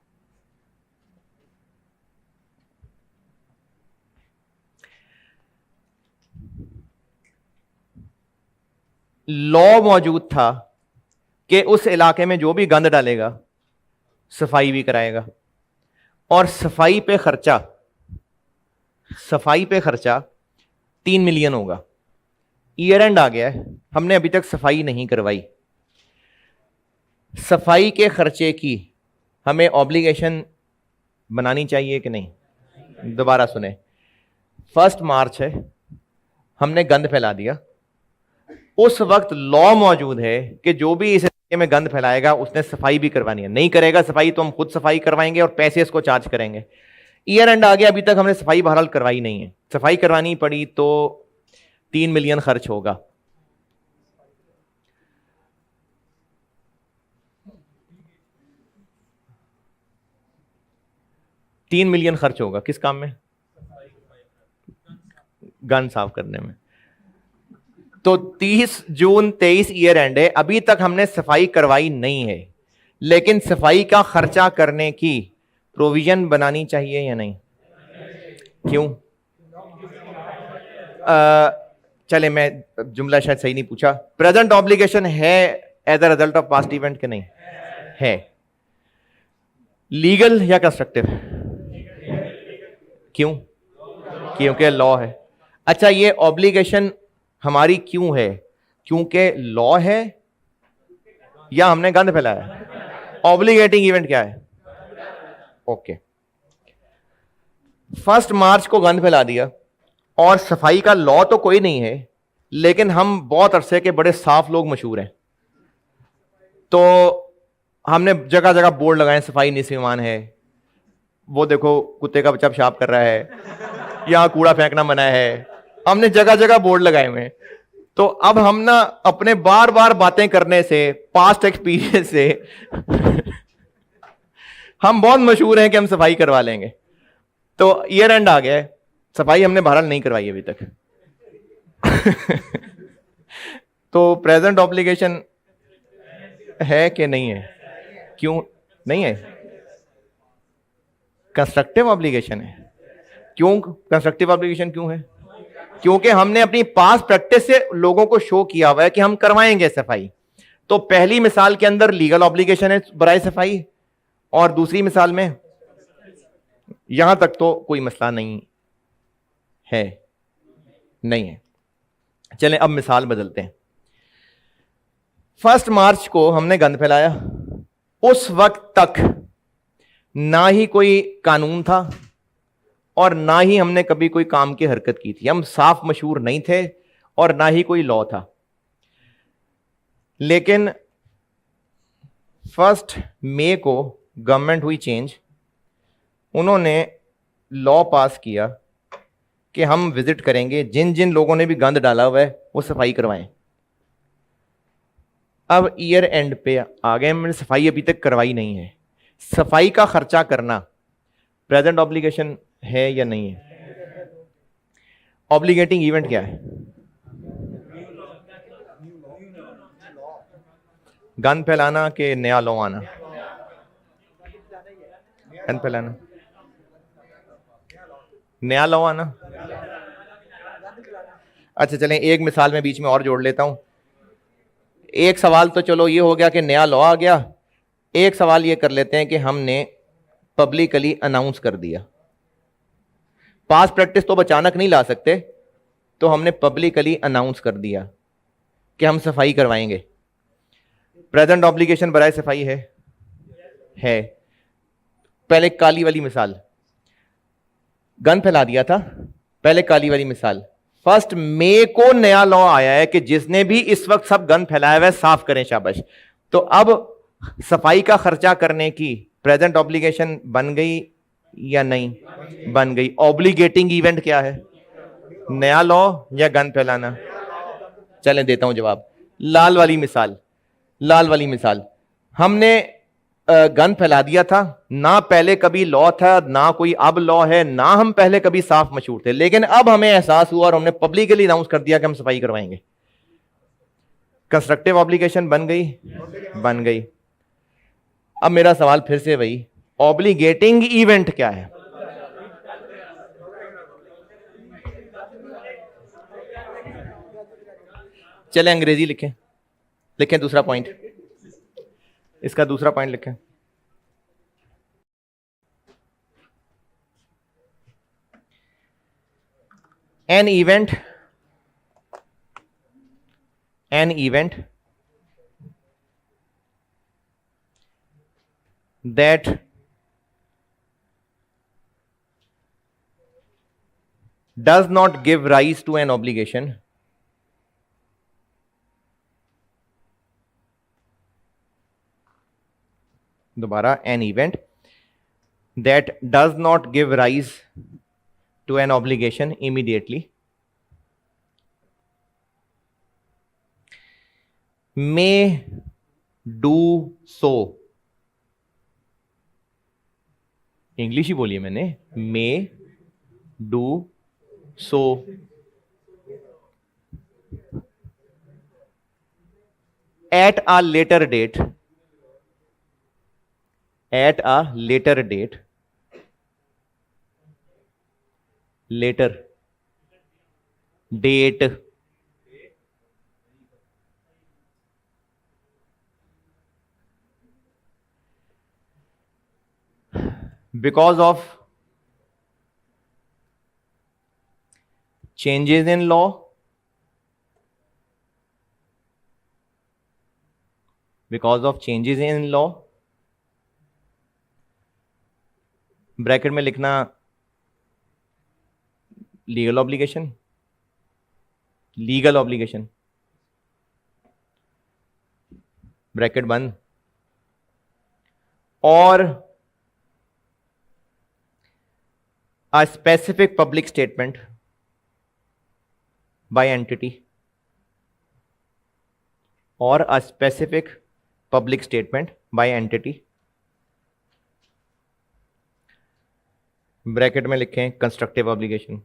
लॉ मौजूद था कि उस इलाके में जो भी गंद डालेगा सफाई भी कराएगा, और सफाई पे खर्चा 3 मिलियन होगा। ईयर एंड आ गया है, हमने अभी तक सफाई नहीं करवाई। सफाई के खर्चे की हमें ऑब्लिगेशन बनानी चाहिए कि नहीं? दोबारा सुने, 1 मार्च है, हमने गंद फैला दिया। उस वक्त लॉ मौजूद है कि जो भी इस इलाके में गंद फैलाएगा उसने सफाई भी करवानी है। नहीं करेगा सफाई तो हम खुद सफाई करवाएंगे और पैसे इसको चार्ज करेंगे। ईयर एंड आ गया, अभी तक हमने सफाई बहरहाल करवाई नहीं है। सफाई करवानी पड़ी तो 3 मिलियन खर्च होगा। $3 मिलियन खर्च होगा किस काम में? गन साफ करने में। तो 30 जून 23 ईयर एंड है, अभी तक हमने सफाई करवाई नहीं है, लेकिन सफाई का खर्चा करने की प्रोविजन बनानी चाहिए या नहीं? क्यों? चले, मैं जुमला शायद सही नहीं पूछा। प्रेजेंट ऑब्लिगेशन है as a result of past event के नहीं है? लीगल या कंस्ट्रक्टिव? क्यों? क्योंकि लॉ है। अच्छा, ये ऑब्लिगेशन हमारी क्यों है? क्योंकि लॉ है या हमने गंद फैलाया? ऑब्लिगेटिंग इवेंट क्या है? ओके, 1 मार्च को गंद फैला दिया और सफाई का लॉ तो कोई नहीं है, लेकिन हम बहुत अरसे के बड़े साफ लोग मशहूर हैं, तो हमने जगह जगह बोर्ड लगाए, सफाई निस्वान है, वो देखो कुत्ते का बच्चा पेशाब कर रहा है, यहां कूड़ा फेंकना मना है। हमने जगह जगह बोर्ड लगाए हुए हैं। तो अब हम ना अपने बार बार बातें करने से, पास्ट एक्सपीरियंस से हम बहुत मशहूर हैं कि हम सफाई करवा लेंगे। तो ईयर एंड आ गया है, सफाई हमने बहरहाल नहीं करवाई अभी तक। तो प्रेजेंट ऑब्लिगेशन है कि नहीं है? क्यों नहीं है? कंस्ट्रक्टिव ऑब्लिगेशन है। क्यों कंस्ट्रक्टिव ऑब्लिगेशन क्यों है? क्योंकि हमने अपनी पास प्रैक्टिस से लोगों को शो किया हुआ है कि हम करवाएंगे सफाई। तो पहली मिसाल के अंदर लीगल ऑब्लिगेशन है बराए सफाई, और दूसरी मिसाल में यहां तक तो कोई मसला नहीं है, नहीं है। चलें अब मिसाल बदलते हैं। 1 मार्च को हमने गंद फैलाया, उस वक्त तक ना ही कोई कानून था और ना ही हमने कभी कोई काम की हरकत की थी, हम साफ मशहूर नहीं थे और ना ही कोई लॉ था। लेकिन 1 मई को गवर्नमेंट हुई चेंज, उन्होंने लॉ पास किया कि हम विजिट करेंगे, जिन जिन लोगों ने भी गंद डाला हुआ है वो सफाई करवाएं। अब ईयर एंड पे आ गए, मैंने सफाई अभी तक करवाई नहीं है। सफाई का खर्चा करना प्रेजेंट ऑब्लिगेशन है या नहीं है? ऑब्लिगेटिंग इवेंट क्या है? गंद फैलाना के नया लॉ आना? गंद फैलाना, नया लॉ आना। अच्छा चलें, एक मिसाल में बीच में और जोड़ लेता हूं। एक सवाल तो चलो ये हो गया कि नया लॉ आ गया, एक सवाल ये कर लेते हैं कि हमने पब्लिकली अनाउंस कर दिया। पास प्रैक्टिस तो अचानक नहीं ला सकते, तो हमने पब्लिकली अनाउंस कर दिया कि हम सफाई करवाएंगे। प्रेजेंट ऑब्लिगेशन बराए सफाई है। पहले काली वाली मिसाल, गंद फैला दिया था, पहले काली वाली मिसाल। 1 मई को नया लॉ आया है कि जिसने भी इस वक्त सब गंद फैलाया हुआ है साफ करें, शाबाश। तो अब सफाई का खर्चा करने की प्रेजेंट ऑब्लिगेशन बन गई या नहीं? बन गई। ऑब्लिगेटिंग इवेंट क्या है? नया लॉ या गंद फैलाना? चलें देता हूं जवाब। लाल वाली मिसाल, लाल वाली मिसाल, हमने गंद फैला दिया था, ना पहले कभी लॉ था, ना कोई अब लॉ है, ना हम पहले कभी साफ मशहूर थे, लेकिन अब हमें एहसास हुआ और हमने पब्लिकली अनाउंस कर दिया कि हम सफाई करवाएंगे। कंस्ट्रक्टिव ऑब्लिगेशन बन गई? बन गई। अब मेरा सवाल फिर से वही, ऑब्लिगेटिंग इवेंट क्या है? चले अंग्रेजी लिखें, लिखें दूसरा पॉइंट, इसका दूसरा पॉइंट लिखें। An event that does not give rise to an obligation दोबारा, an event that does not give rise to an obligation immediately may do so, English ही बोली है मैंने, may do so at a later date, at a later date, later date, because of changes in law, because of changes in law, bracket में लिखना legal obligation, legal obligation, bracket बंद, और a specific public statement by entity और a specific public statement by entity, bracket में लिखें constructive obligation.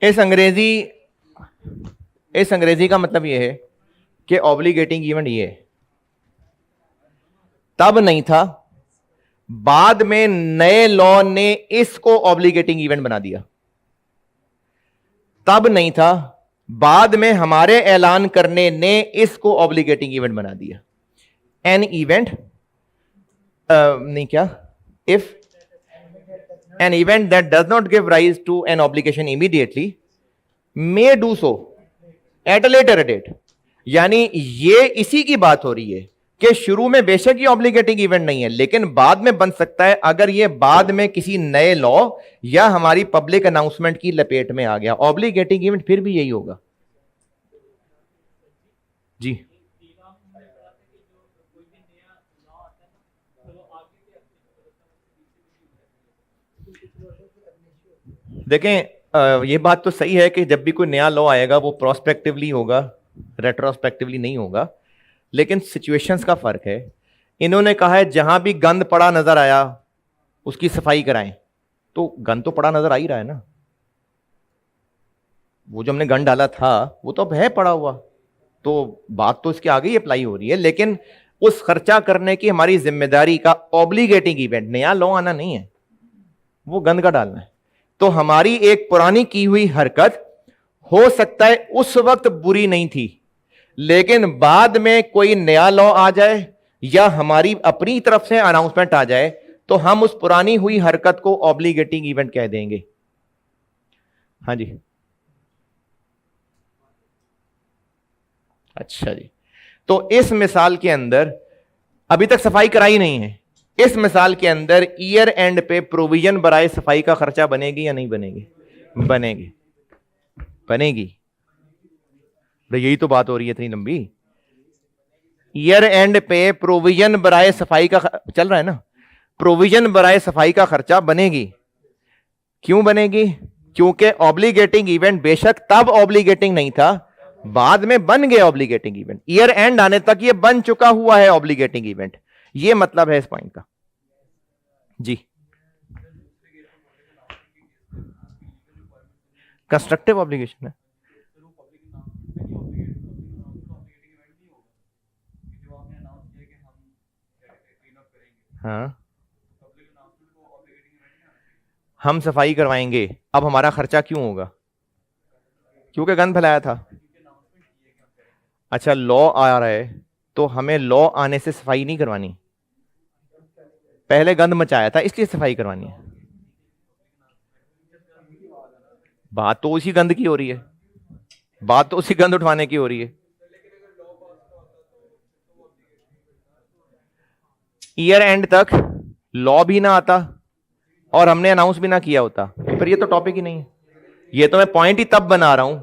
इस अंग्रेजी का मतलब यह है कि ऑब्लिगेटिंग इवेंट ये तब नहीं था, बाद में नए लॉ ने इसको ऑब्लिगेटिंग इवेंट बना दिया। तब नहीं था, बाद में हमारे ऐलान करने ने इसको ऑब्लिगेटिंग इवेंट बना दिया। एन इवेंट नहीं क्या, if an event that does not give rise to an obligation immediately may do so at a later date। यानी ये इसी की बात हो रही है कि शुरू में बेशक ये ऑब्लिगेटिंग इवेंट नहीं है, लेकिन बाद में बन सकता है अगर ये बाद में किसी नए लॉ या हमारी पब्लिक अनाउंसमेंट की लपेट में आ गया। ऑब्लिगेटिंग इवेंट फिर भी यही होगा जी। देखें, ये बात तो सही है कि जब भी कोई नया लॉ आएगा वो प्रोस्पेक्टिवली होगा, रेट्रोस्पेक्टिवली नहीं होगा, लेकिन सिचुएशंस का फर्क है। इन्होंने कहा है जहां भी गंद पड़ा नजर आया उसकी सफाई कराएं, तो गंद तो पड़ा नजर आ ही रहा है ना, वो जो हमने गंद डाला था वो तो अब है पड़ा हुआ, तो बात तो इसके आगे ही अप्लाई हो रही है। लेकिन उस खर्चा करने की हमारी जिम्मेदारी का ऑब्लिगेटिंग इवेंट नया लॉ आना नहीं है, वो गंद का डालना है। तो हमारी एक पुरानी की हुई हरकत हो सकता है उस वक्त बुरी नहीं थी, लेकिन बाद में कोई नया लॉ आ जाए या हमारी अपनी तरफ से अनाउंसमेंट आ जाए तो हम उस पुरानी हुई हरकत को ऑब्लिगेटिंग इवेंट कह देंगे। हाँ जी, अच्छा जी। तो इस मिसाल के अंदर अभी तक सफाई कराई नहीं है, इस मिसाल के अंदर ईयर एंड पे प्रोविजन बराए सफाई का खर्चा बनेगी या नहीं बनेगी? बनेगी, बनेगी। तो यही तो बात हो रही है इतनी लंबी। ईयर एंड पे प्रोविजन बराए सफाई का चल रहा है ना, प्रोविजन बराए सफाई का खर्चा बनेगी। क्यों बनेगी? क्योंकि ऑब्लिगेटिंग इवेंट बेशक तब ऑब्लिगेटिंग नहीं था, बाद में बन गया ऑब्लिगेटिंग इवेंट। ईयर एंड आने तक ये बन चुका हुआ है ऑब्लिगेटिंग इवेंट। ये मतलब है इस पॉइंट का जी। कंस्ट्रक्टिव ऑब्लिगेशन है, हाँ हम सफाई करवाएंगे। अब हमारा खर्चा क्यों होगा? क्योंकि गंद फैलाया था। अच्छा, लॉ आ रहा है तो हमें लॉ आने से सफाई नहीं करवानी, पहले गंद मचाया था इसलिए सफाई करवानी है। बात तो उसी गंद की हो रही है, बात तो उसी गंद उठवाने की हो रही है। ईयर एंड तक लॉ भी ना आता और हमने अनाउंस भी ना किया होता, फिर ये तो टॉपिक ही नहीं है। ये तो मैं पॉइंट ही तब बना रहा हूं।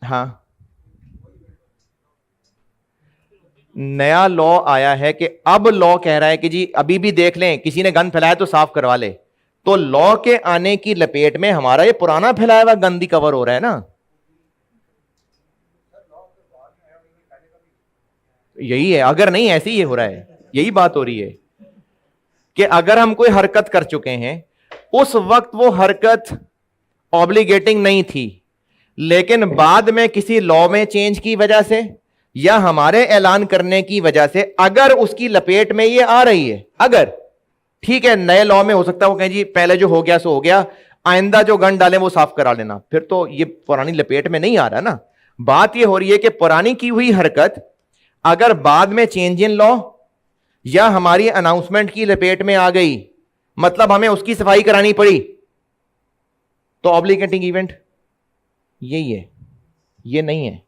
हाँ, नया लॉ आया है कि अब लॉ कह रहा है कि जी अभी भी देख लें, किसी ने गंद फैलाया तो साफ करवा ले। तो लॉ के आने की लपेट में हमारा ये पुराना फैलाया हुआ गंद ही कवर हो रहा है ना। यही है, अगर नहीं ऐसे ही हो रहा है, यही बात हो रही है कि अगर हम कोई हरकत कर चुके हैं, उस वक्त वो हरकत ऑब्लिगेटिंग नहीं थी, लेकिन बाद में किसी लॉ में चेंज की वजह से या हमारे ऐलान करने की वजह से अगर उसकी लपेट में ये आ रही है, अगर ठीक है नए लॉ में हो सकता है वो कहें जी पहले जो हो गया सो हो गया, आइंदा जो गन डालें वो साफ करा लेना, फिर तो ये पुरानी लपेट में नहीं आ रहा ना। बात ये हो रही है कि पुरानी की हुई हरकत अगर बाद में चेंज इन लॉ या हमारी अनाउंसमेंट की लपेट में आ गई, मतलब हमें उसकी सफाई करानी पड़ी, तो ऑब्लिगेटिंग इवेंट यही है, ये नहीं है।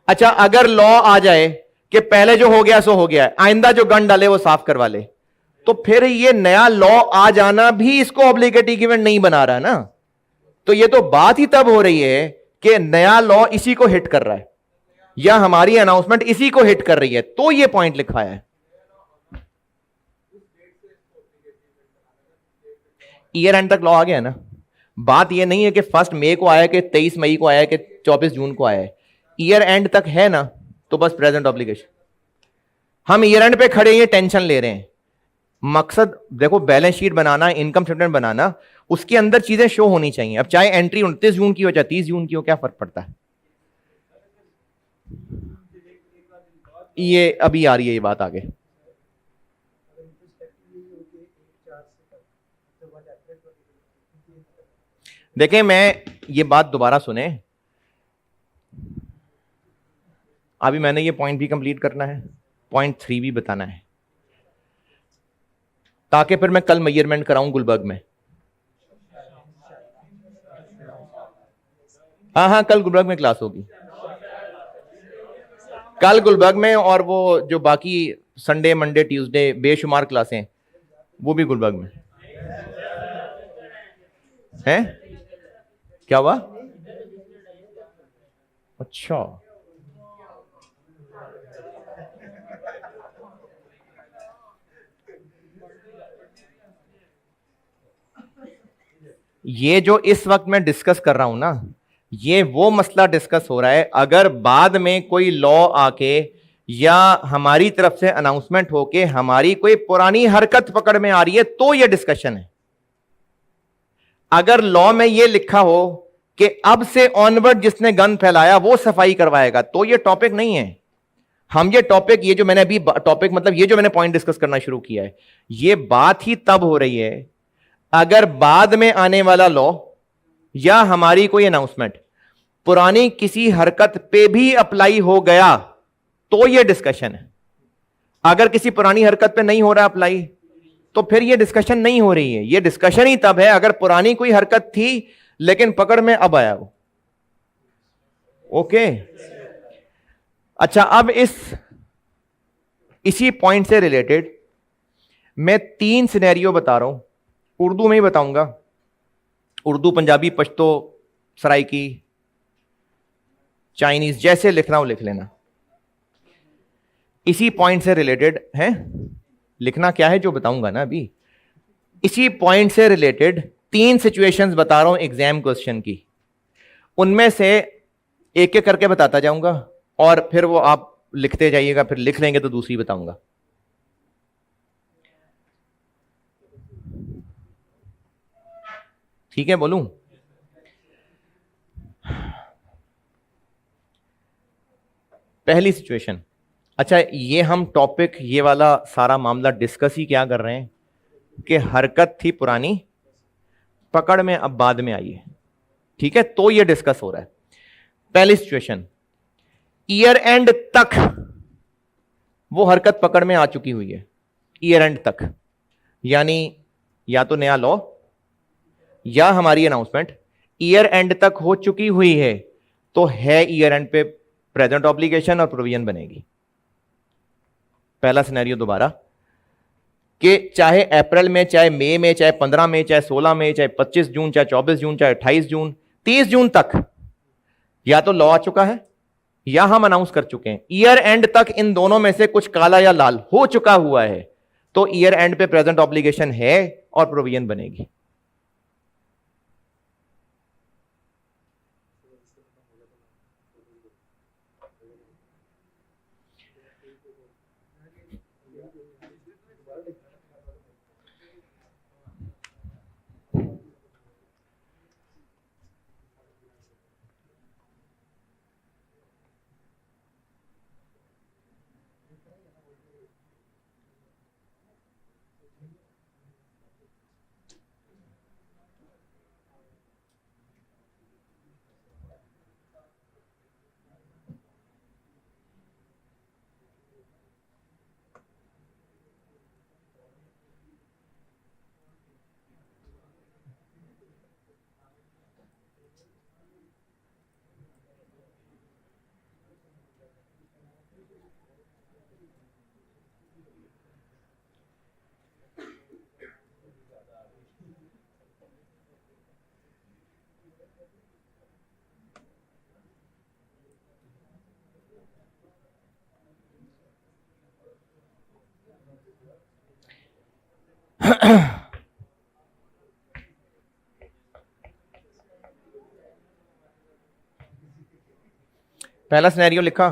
अच्छा, अगर लॉ आ जाए कि पहले जो हो गया सो हो गया है, आइंदा जो गन डाले वो साफ करवा ले, तो फिर ये नया लॉ आ जाना भी इसको ऑब्लिगेटिंग इवेंट नहीं बना रहा ना। तो ये तो बात ही तब हो रही है कि नया लॉ इसी को हिट कर रहा है या हमारी अनाउंसमेंट इसी को हिट कर रही है, तो ये पॉइंट लिखा है। ईयर एंड तक लॉ आ गया ना। बात ये नहीं है कि 1 मई को आया कि 23 मई को आया कि 24 जून को आया है, ईयर एंड तक है ना, तो बस प्रेजेंट ऑब्लिगेशन। हम ईयर एंड पे खड़े ये टेंशन ले रहे हैं। मकसद देखो, बैलेंस शीट बनाना, इनकम स्टेटमेंट बनाना, उसके अंदर चीजें शो होनी चाहिए। अब चाहे एंट्री 29 जून की हो चाहे 30 जून की हो, क्या फर्क पड़ता है। ये अभी आ रही है ये बात आगे। देखें, मैं ये बात दोबारा सुने, अभी मैंने ये पॉइंट भी कंप्लीट करना है, पॉइंट 3 भी बताना है, ताकि फिर मैं कल मेजरमेंट कराऊं गुलबर्ग में। हाँ हाँ, कल गुलबर्ग में क्लास होगी, कल गुलबर्ग में, और वो जो बाकी संडे मंडे ट्यूसडे बेशुमार क्लासें वो भी गुलबर्ग में हैं। क्या हुआ? अच्छा, ये जो इस वक्त मैं डिस्कस कर रहा हूं ना, ये वो मसला डिस्कस हो रहा है। अगर बाद में कोई लॉ आके या हमारी तरफ से अनाउंसमेंट होके हमारी कोई पुरानी हरकत पकड़ में आ रही है, तो ये डिस्कशन है। अगर लॉ में ये लिखा हो कि अब से ऑनवर्ड जिसने गन फैलाया वो सफाई करवाएगा, तो ये टॉपिक नहीं है। हम ये टॉपिक, ये जो मैंने अभी टॉपिक मतलब ये जो मैंने पॉइंट डिस्कस करना शुरू किया है, ये बात ही तब हो रही है अगर बाद में आने वाला लॉ या हमारी कोई अनाउंसमेंट पुरानी किसी हरकत पे भी अप्लाई हो गया, तो ये डिस्कशन है। अगर किसी पुरानी हरकत पे नहीं हो रहा अप्लाई, तो फिर ये डिस्कशन नहीं हो रही है। ये डिस्कशन ही तब है अगर पुरानी कोई हरकत थी लेकिन पकड़ में अब आया वो। ओके, अच्छा, अब इसी पॉइंट से रिलेटेड मैं 3 सिनेरियो बता रहा हूं, उर्दू में ही बताऊंगा, उर्दू, पंजाबी, पश्तो, सराइकी, चाइनीज, जैसे लिख रहा हूं लिख लेना। इसी पॉइंट से रिलेटेड है, लिखना क्या है जो बताऊंगा ना अभी, इसी पॉइंट से रिलेटेड 3 सिचुएशंस बता रहा हूं एग्जाम क्वेश्चन की। उनमें से एक एक करके बताता जाऊंगा और फिर वो आप लिखते जाइएगा, फिर लिख लेंगे तो दूसरी बताऊंगा। ठीक है, बोलूं? पहली सिचुएशन, अच्छा, ये हम टॉपिक, ये वाला सारा मामला डिस्कस ही क्या कर रहे हैं कि हरकत थी पुरानी, पकड़ में अब बाद में आई है। ठीक है, तो ये डिस्कस हो रहा है। पहली सिचुएशन, ईयर एंड तक वो हरकत पकड़ में आ चुकी हुई है, ईयर एंड तक, यानी या तो नया लॉ या हमारी अनाउंसमेंट ईयर एंड तक हो चुकी हुई है, तो है ईयर एंड पे प्रेजेंट ऑब्लिगेशन और प्रोविजन बनेगी। पहला सिनेरियो दोबारा, कि चाहे अप्रैल में, चाहे मई में, चाहे 15 में, चाहे 16 में, चाहे 25 जून, चाहे 24 जून, चाहे 28 जून, 30 जून तक या तो लॉ आ चुका है या हम अनाउंस कर चुके हैं, ईयर एंड तक इन दोनों में से कुछ काला या लाल हो चुका हुआ है, तो ईयर एंड पे प्रेजेंट ऑब्लिगेशन है और प्रोविजन बनेगी। पहला सिनेरियो लिखा,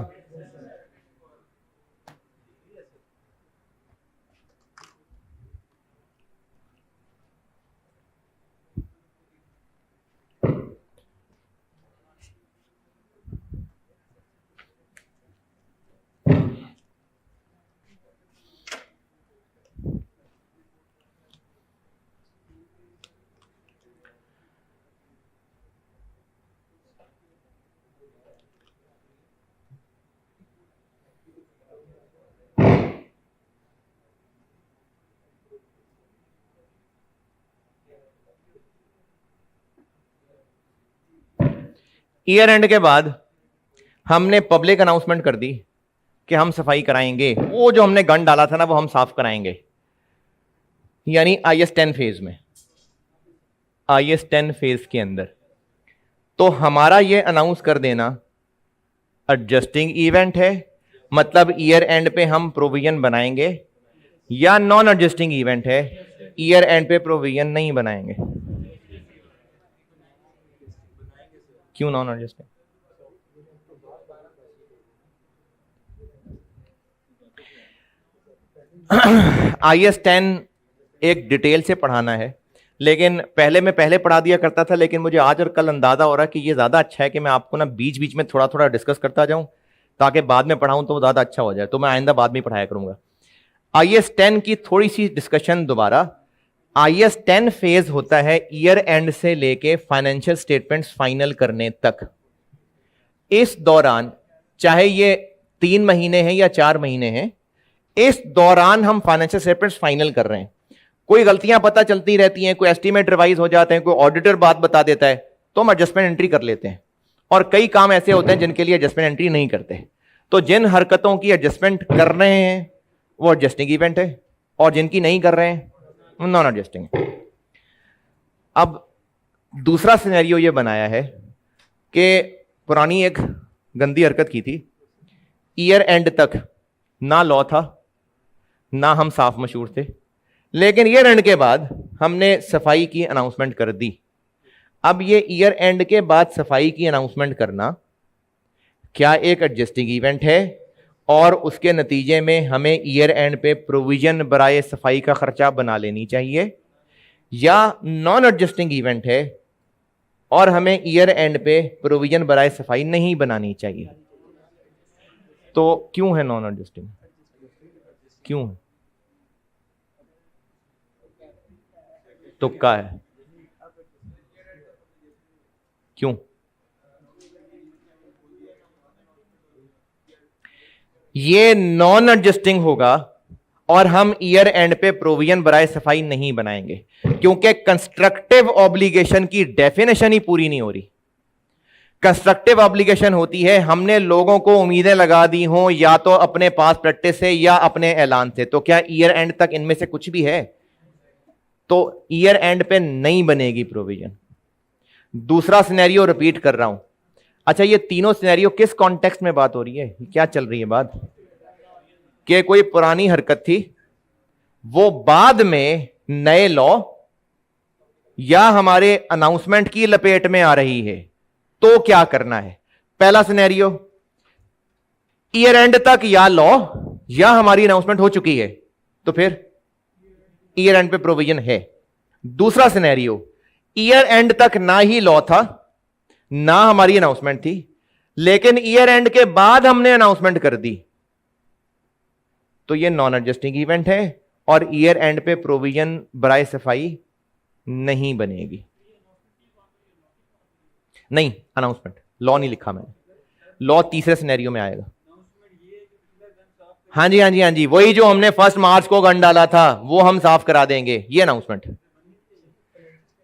ईयर एंड के बाद हमने पब्लिक अनाउंसमेंट कर दी कि हम सफाई कराएंगे, वो जो हमने गन डाला था ना वो हम साफ कराएंगे, यानी IS-10 फेज में, IS-10 फेज के अंदर। तो हमारा ये अनाउंस कर देना एडजस्टिंग इवेंट है, मतलब ईयर एंड पे हम प्रोविजन बनाएंगे, या नॉन एडजस्टिंग इवेंट है, ईयर एंड पे प्रोविजन नहीं बनाएंगे। क्यों नॉन एडजस्टिंग? IS-10 एक डिटेल से पढ़ाना है, लेकिन मैं पहले पढ़ा दिया करता था, लेकिन मुझे आज और कल अंदाजा हो रहा है कि ये ज्यादा अच्छा है कि मैं आपको ना बीच बीच में थोड़ा थोड़ा डिस्कस करता जाऊं, ताकि बाद में पढ़ाऊं तो ज्यादा अच्छा हो जाए। तो मैं आइंदा बाद में पढ़ाया करूंगा। IS-10 की थोड़ी सी डिस्कशन दोबारा। IS-10 फेज होता है ईयर एंड से लेके फाइनेंशियल स्टेटमेंट्स फाइनल करने तक। इस दौरान चाहे ये 3 महीने हैं या 4 महीने हैं, इस दौरान हम फाइनेंशियल स्टेटमेंट्स फाइनल कर रहे हैं। कोई गलतियां पता चलती रहती हैं, कोई एस्टीमेट रिवाइज हो जाते हैं, कोई ऑडिटर बात बता देता है, तो हम एडजस्टमेंट एंट्री कर लेते हैं। और कई काम ऐसे होते हैं जिनके लिए एडजस्टमेंट एंट्री नहीं करते। तो जिन हरकतों की एडजस्टमेंट कर रहे हैं वो एडजस्टिंग इवेंट है, और जिनकी नहीं कर रहे हैं वो नॉन एडजस्टिंग। अब दूसरा सिनेरियो ये बनाया है कि पुरानी एक गंदी हरकत की थी, ईयर एंड तक ना लॉ था ना हम साफ मशहूर थे, लेकिन ईयर एंड के बाद हमने सफाई की अनाउंसमेंट कर दी। अब ये ईयर एंड के बाद सफाई की अनाउंसमेंट करना क्या एक एडजस्टिंग इवेंट है, और उसके नतीजे में हमें ईयर एंड पे प्रोविजन बराए सफाई का खर्चा बना लेनी चाहिए, या नॉन एडजस्टिंग इवेंट है और हमें ईयर एंड पे प्रोविजन बराए सफाई नहीं बनानी चाहिए? तो क्यों है नॉन एडजस्टिंग? क्यों है? तुक्का है। क्यों? ये नॉन एडजस्टिंग होगा और हम ईयर एंड पे प्रोविजन बराए सफाई नहीं बनाएंगे, क्योंकि कंस्ट्रक्टिव ऑब्लिगेशन की डेफिनेशन ही पूरी नहीं हो रही। कंस्ट्रक्टिव ऑब्लिगेशन होती है हमने लोगों को उम्मीदें लगा दी हों या तो अपने पास प्रैक्टिस से या अपने ऐलान से, तो क्या ईयर एंड तक इनमें से कुछ भी है? तो ईयर एंड पे नहीं बनेगी प्रोविजन। दूसरा सिनेरियो रिपीट कर रहा हूं। अच्छा, ये तीनों सिनेरियो किस कॉन्टेक्स्ट में बात हो रही है, क्या चल रही है बात? कि कोई पुरानी हरकत थी, वो बाद में नए लॉ या हमारे अनाउंसमेंट की लपेट में आ रही है, तो क्या करना है? पहला सिनेरियो, ईयर एंड तक या लॉ या हमारी अनाउंसमेंट हो चुकी है, तो फिर ईयर एंड पे प्रोविजन है। दूसरा सिनेरियो, ईयर एंड तक ना ही लॉ था ना हमारी अनाउंसमेंट थी, लेकिन ईयर एंड के बाद हमने अनाउंसमेंट कर दी, तो ये नॉन एडजस्टिंग इवेंट है और ईयर एंड पे प्रोविजन बराए सफाई नहीं बनेगी। नहीं, अनाउंसमेंट, लॉ नहीं लिखा मैंने, लॉ तीसरे सिनेरियो में आएगा। हाँ जी हाँ जी हाँ जी, वही जो हमने 1 मार्च को गन डाला था वो हम साफ करा देंगे, ये अनाउंसमेंट।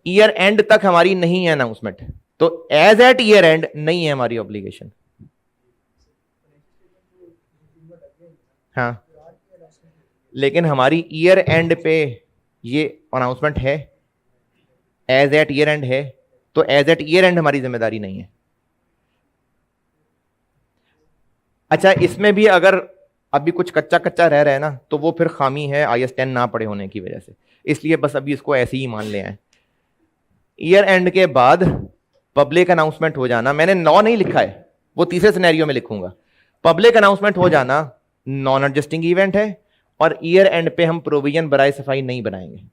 ईयर एंड तक हमारी नहीं है अनाउंसमेंट, तो एज एट ईयर एंड नहीं है हमारी ऑब्लिगेशन। हाँ, लेकिन हमारी ईयर एंड पे ये अनाउंसमेंट है, एज एट ईयर एंड है, तो एज एट ईयर एंड हमारी जिम्मेदारी नहीं है। अच्छा, इसमें भी अगर अभी कुछ कच्चा कच्चा रह रहा है ना, तो वो फिर खामी है IS 10 ना पड़े होने की वजह से, इसलिए बस अभी इसको ऐसे ही मान ले आए। ईयर एंड के बाद पब्लिक अनाउंसमेंट हो जाना, मैंने लॉ नहीं लिखा है, वो तीसरे सिनेरियो में लिखूंगा। पब्लिक अनाउंसमेंट हो जाना नॉन एडजस्टिंग इवेंट है और ईयर एंड पे हम प्रोविजन बराए सफाई नहीं बनाएंगे।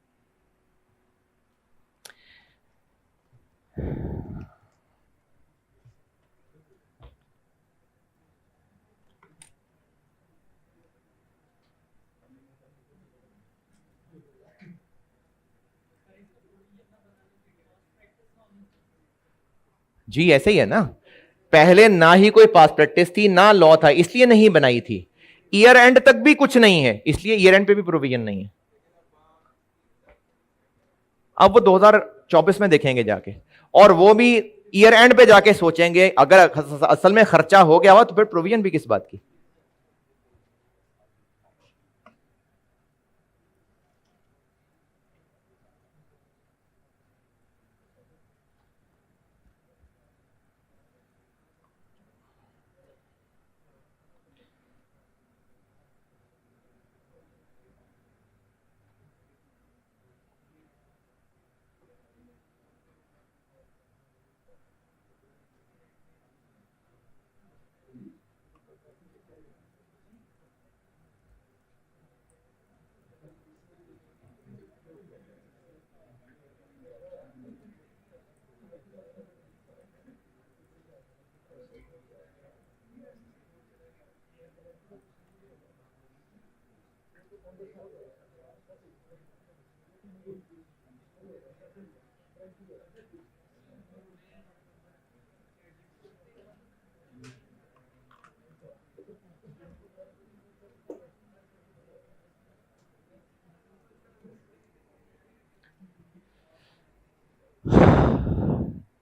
जी ऐसे ही है ना, पहले ना ही कोई पास प्रैक्टिस थी ना लॉ था, इसलिए नहीं बनाई थी। ईयर एंड तक भी कुछ नहीं है, इसलिए ईयर एंड पे भी प्रोविजन नहीं है। अब वो 2024 में देखेंगे जाके, और वो भी ईयर एंड पे जाके सोचेंगे अगर असल में खर्चा हो गया हुआ तो फिर प्रोविजन भी किस बात की।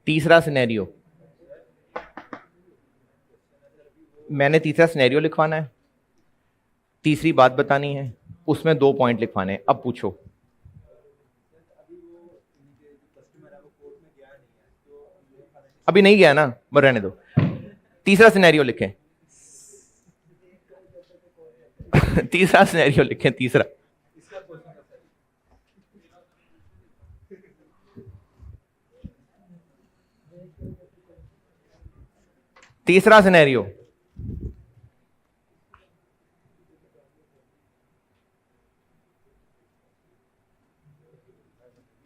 तीसरा सिनेरियो, मैंने तीसरा सिनेरियो लिखवाना है, तीसरी बात बतानी है, उसमें 2 पॉइंट लिखवाने हैं। अब पूछो। अभी नहीं गया ना, बस रहने दो। तीसरा सिनेरियो लिखें तीसरा सिनेरियो लिखें, तीसरा। तीसरा सिनेरियो,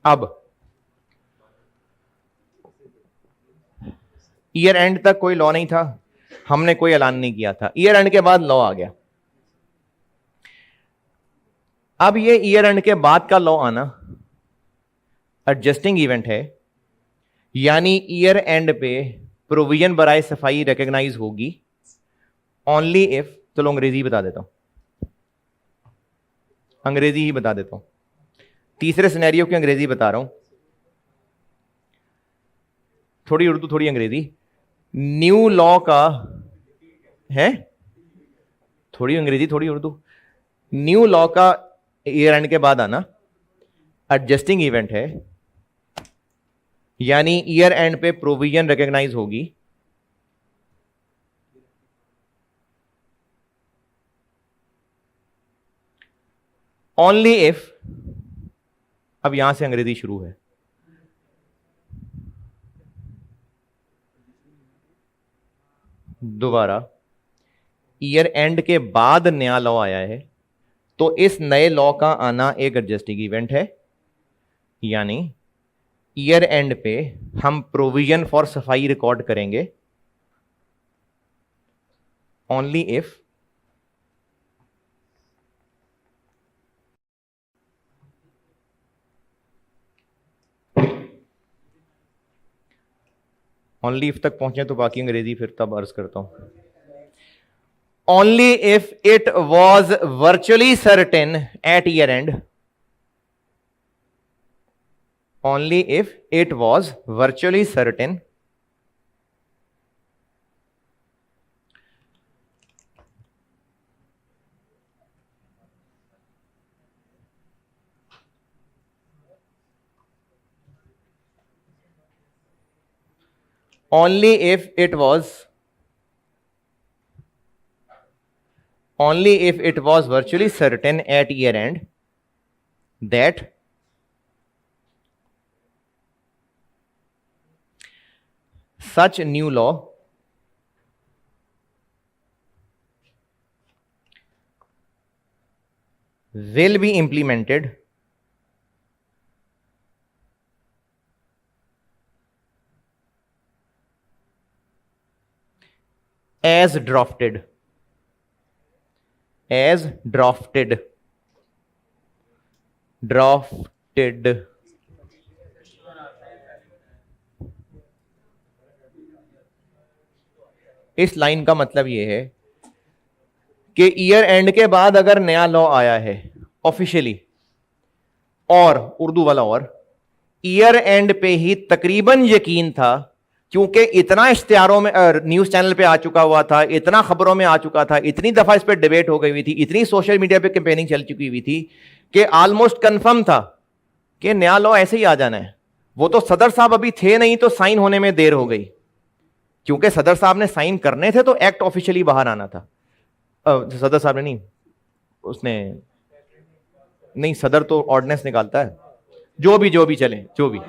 अब ईयर एंड तक कोई लॉ नहीं था, हमने कोई ऐलान नहीं किया था, ईयर एंड के बाद लॉ आ गया। अब ये ईयर एंड के बाद का लॉ आना एडजस्टिंग इवेंट है, यानी ईयर एंड पे प्रोविजन बराए सफाई रिकॉग्नाइज होगी ओनली इफ, चलो अंग्रेजी बता देता हूं, अंग्रेजी ही बता देता हूं, तीसरे सिनेरियो की अंग्रेजी बता रहा हूं, थोड़ी उर्दू थोड़ी अंग्रेजी। न्यू लॉ का है, थोड़ी अंग्रेजी थोड़ी उर्दू। न्यू लॉ का ईयर एंड के बाद आना एडजस्टिंग इवेंट है, यानी ईयर एंड पे प्रोविजन रिकॉग्नाइज होगी ओनली इफ, अब यहां से अंग्रेजी शुरू है, दोबारा ईयर एंड के बाद नया लॉ आया है, तो इस नए लॉ का आना एक एडजस्टिंग इवेंट है, यानी ईयर एंड पे हम प्रोविजन फॉर सफाई रिकॉर्ड करेंगे ओनली इफ ओनली इफ तक पहुंचे तो बाकी अंग्रेजी फिर तब अर्ज करता हूं। Only if it was virtually certain at year end, only if it was virtually certain only if it was virtually certain at year end that such new law will be implemented as drafted इस line का मतलब यह है कि year and के बाद अगर नया लॉ आया है ऑफिशियली, और उर्दू वाला, और ईयर एंड पे ही तकरीबन यकीन था, क्योंकि इतना इश्तिहारों में न्यूज चैनल पे आ चुका हुआ था, इतना खबरों में आ चुका था, इतनी दफा इस पर डिबेट हो गई हुई थी, इतनी सोशल मीडिया पे कैंपेनिंग चल चुकी हुई थी कि ऑलमोस्ट कंफर्म था कि नया लॉ ऐसे ही आ जाना है। वो तो सदर साहब अभी थे नहीं तो साइन होने में देर हो गई, क्योंकि सदर साहब ने साइन करने थे तो एक्ट ऑफिशियली बाहर आना था। सदर साहब ने नहीं, उसने नहीं, सदर तो ऑर्डिनेंस निकालता है, जो भी चले, जो भी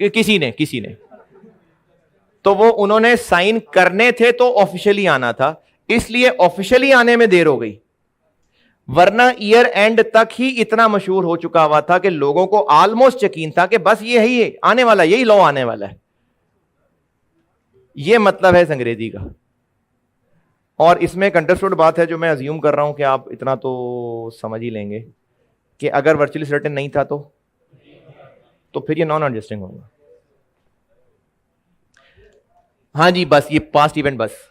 किसी ने तो वो उन्होंने साइन करने थे तो ऑफिशियली आना था, इसलिए ऑफिशियली आने में देर हो गई, वरना ईयर एंड तक ही इतना मशहूर हो चुका हुआ था कि लोगों को ऑलमोस्ट यकीन था कि बस ये है, ये आने वाला, यही लॉ आने वाला है। ये मतलब है इस अंग्रेजी का। और इसमें एक अंडरस्टूड बात है जो मैं अज्यूम कर रहा हूं कि आप इतना तो समझ ही लेंगे कि अगर वर्चुअली सर्टेन नहीं था तो फिर ये नॉन एडजस्टिंग होगा। हाँ जी, बस ये पास्ट इवेंट, बस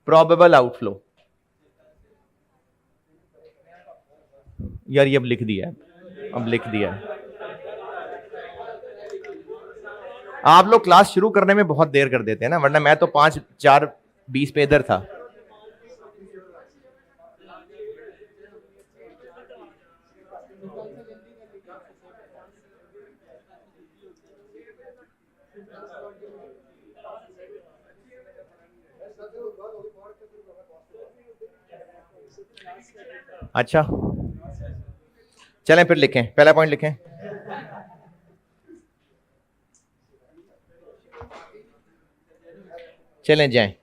प्रोबेबल आउटफ्लो। यार ये अब लिख दिया है, अब लिख दिया है। आप लोग क्लास शुरू करने में बहुत देर कर देते हैं ना, वरना मैं तो 5:04:20 पे इधर था। अच्छा चलें फिर लिखें, पहला पॉइंट लिखें। चलें जाएं।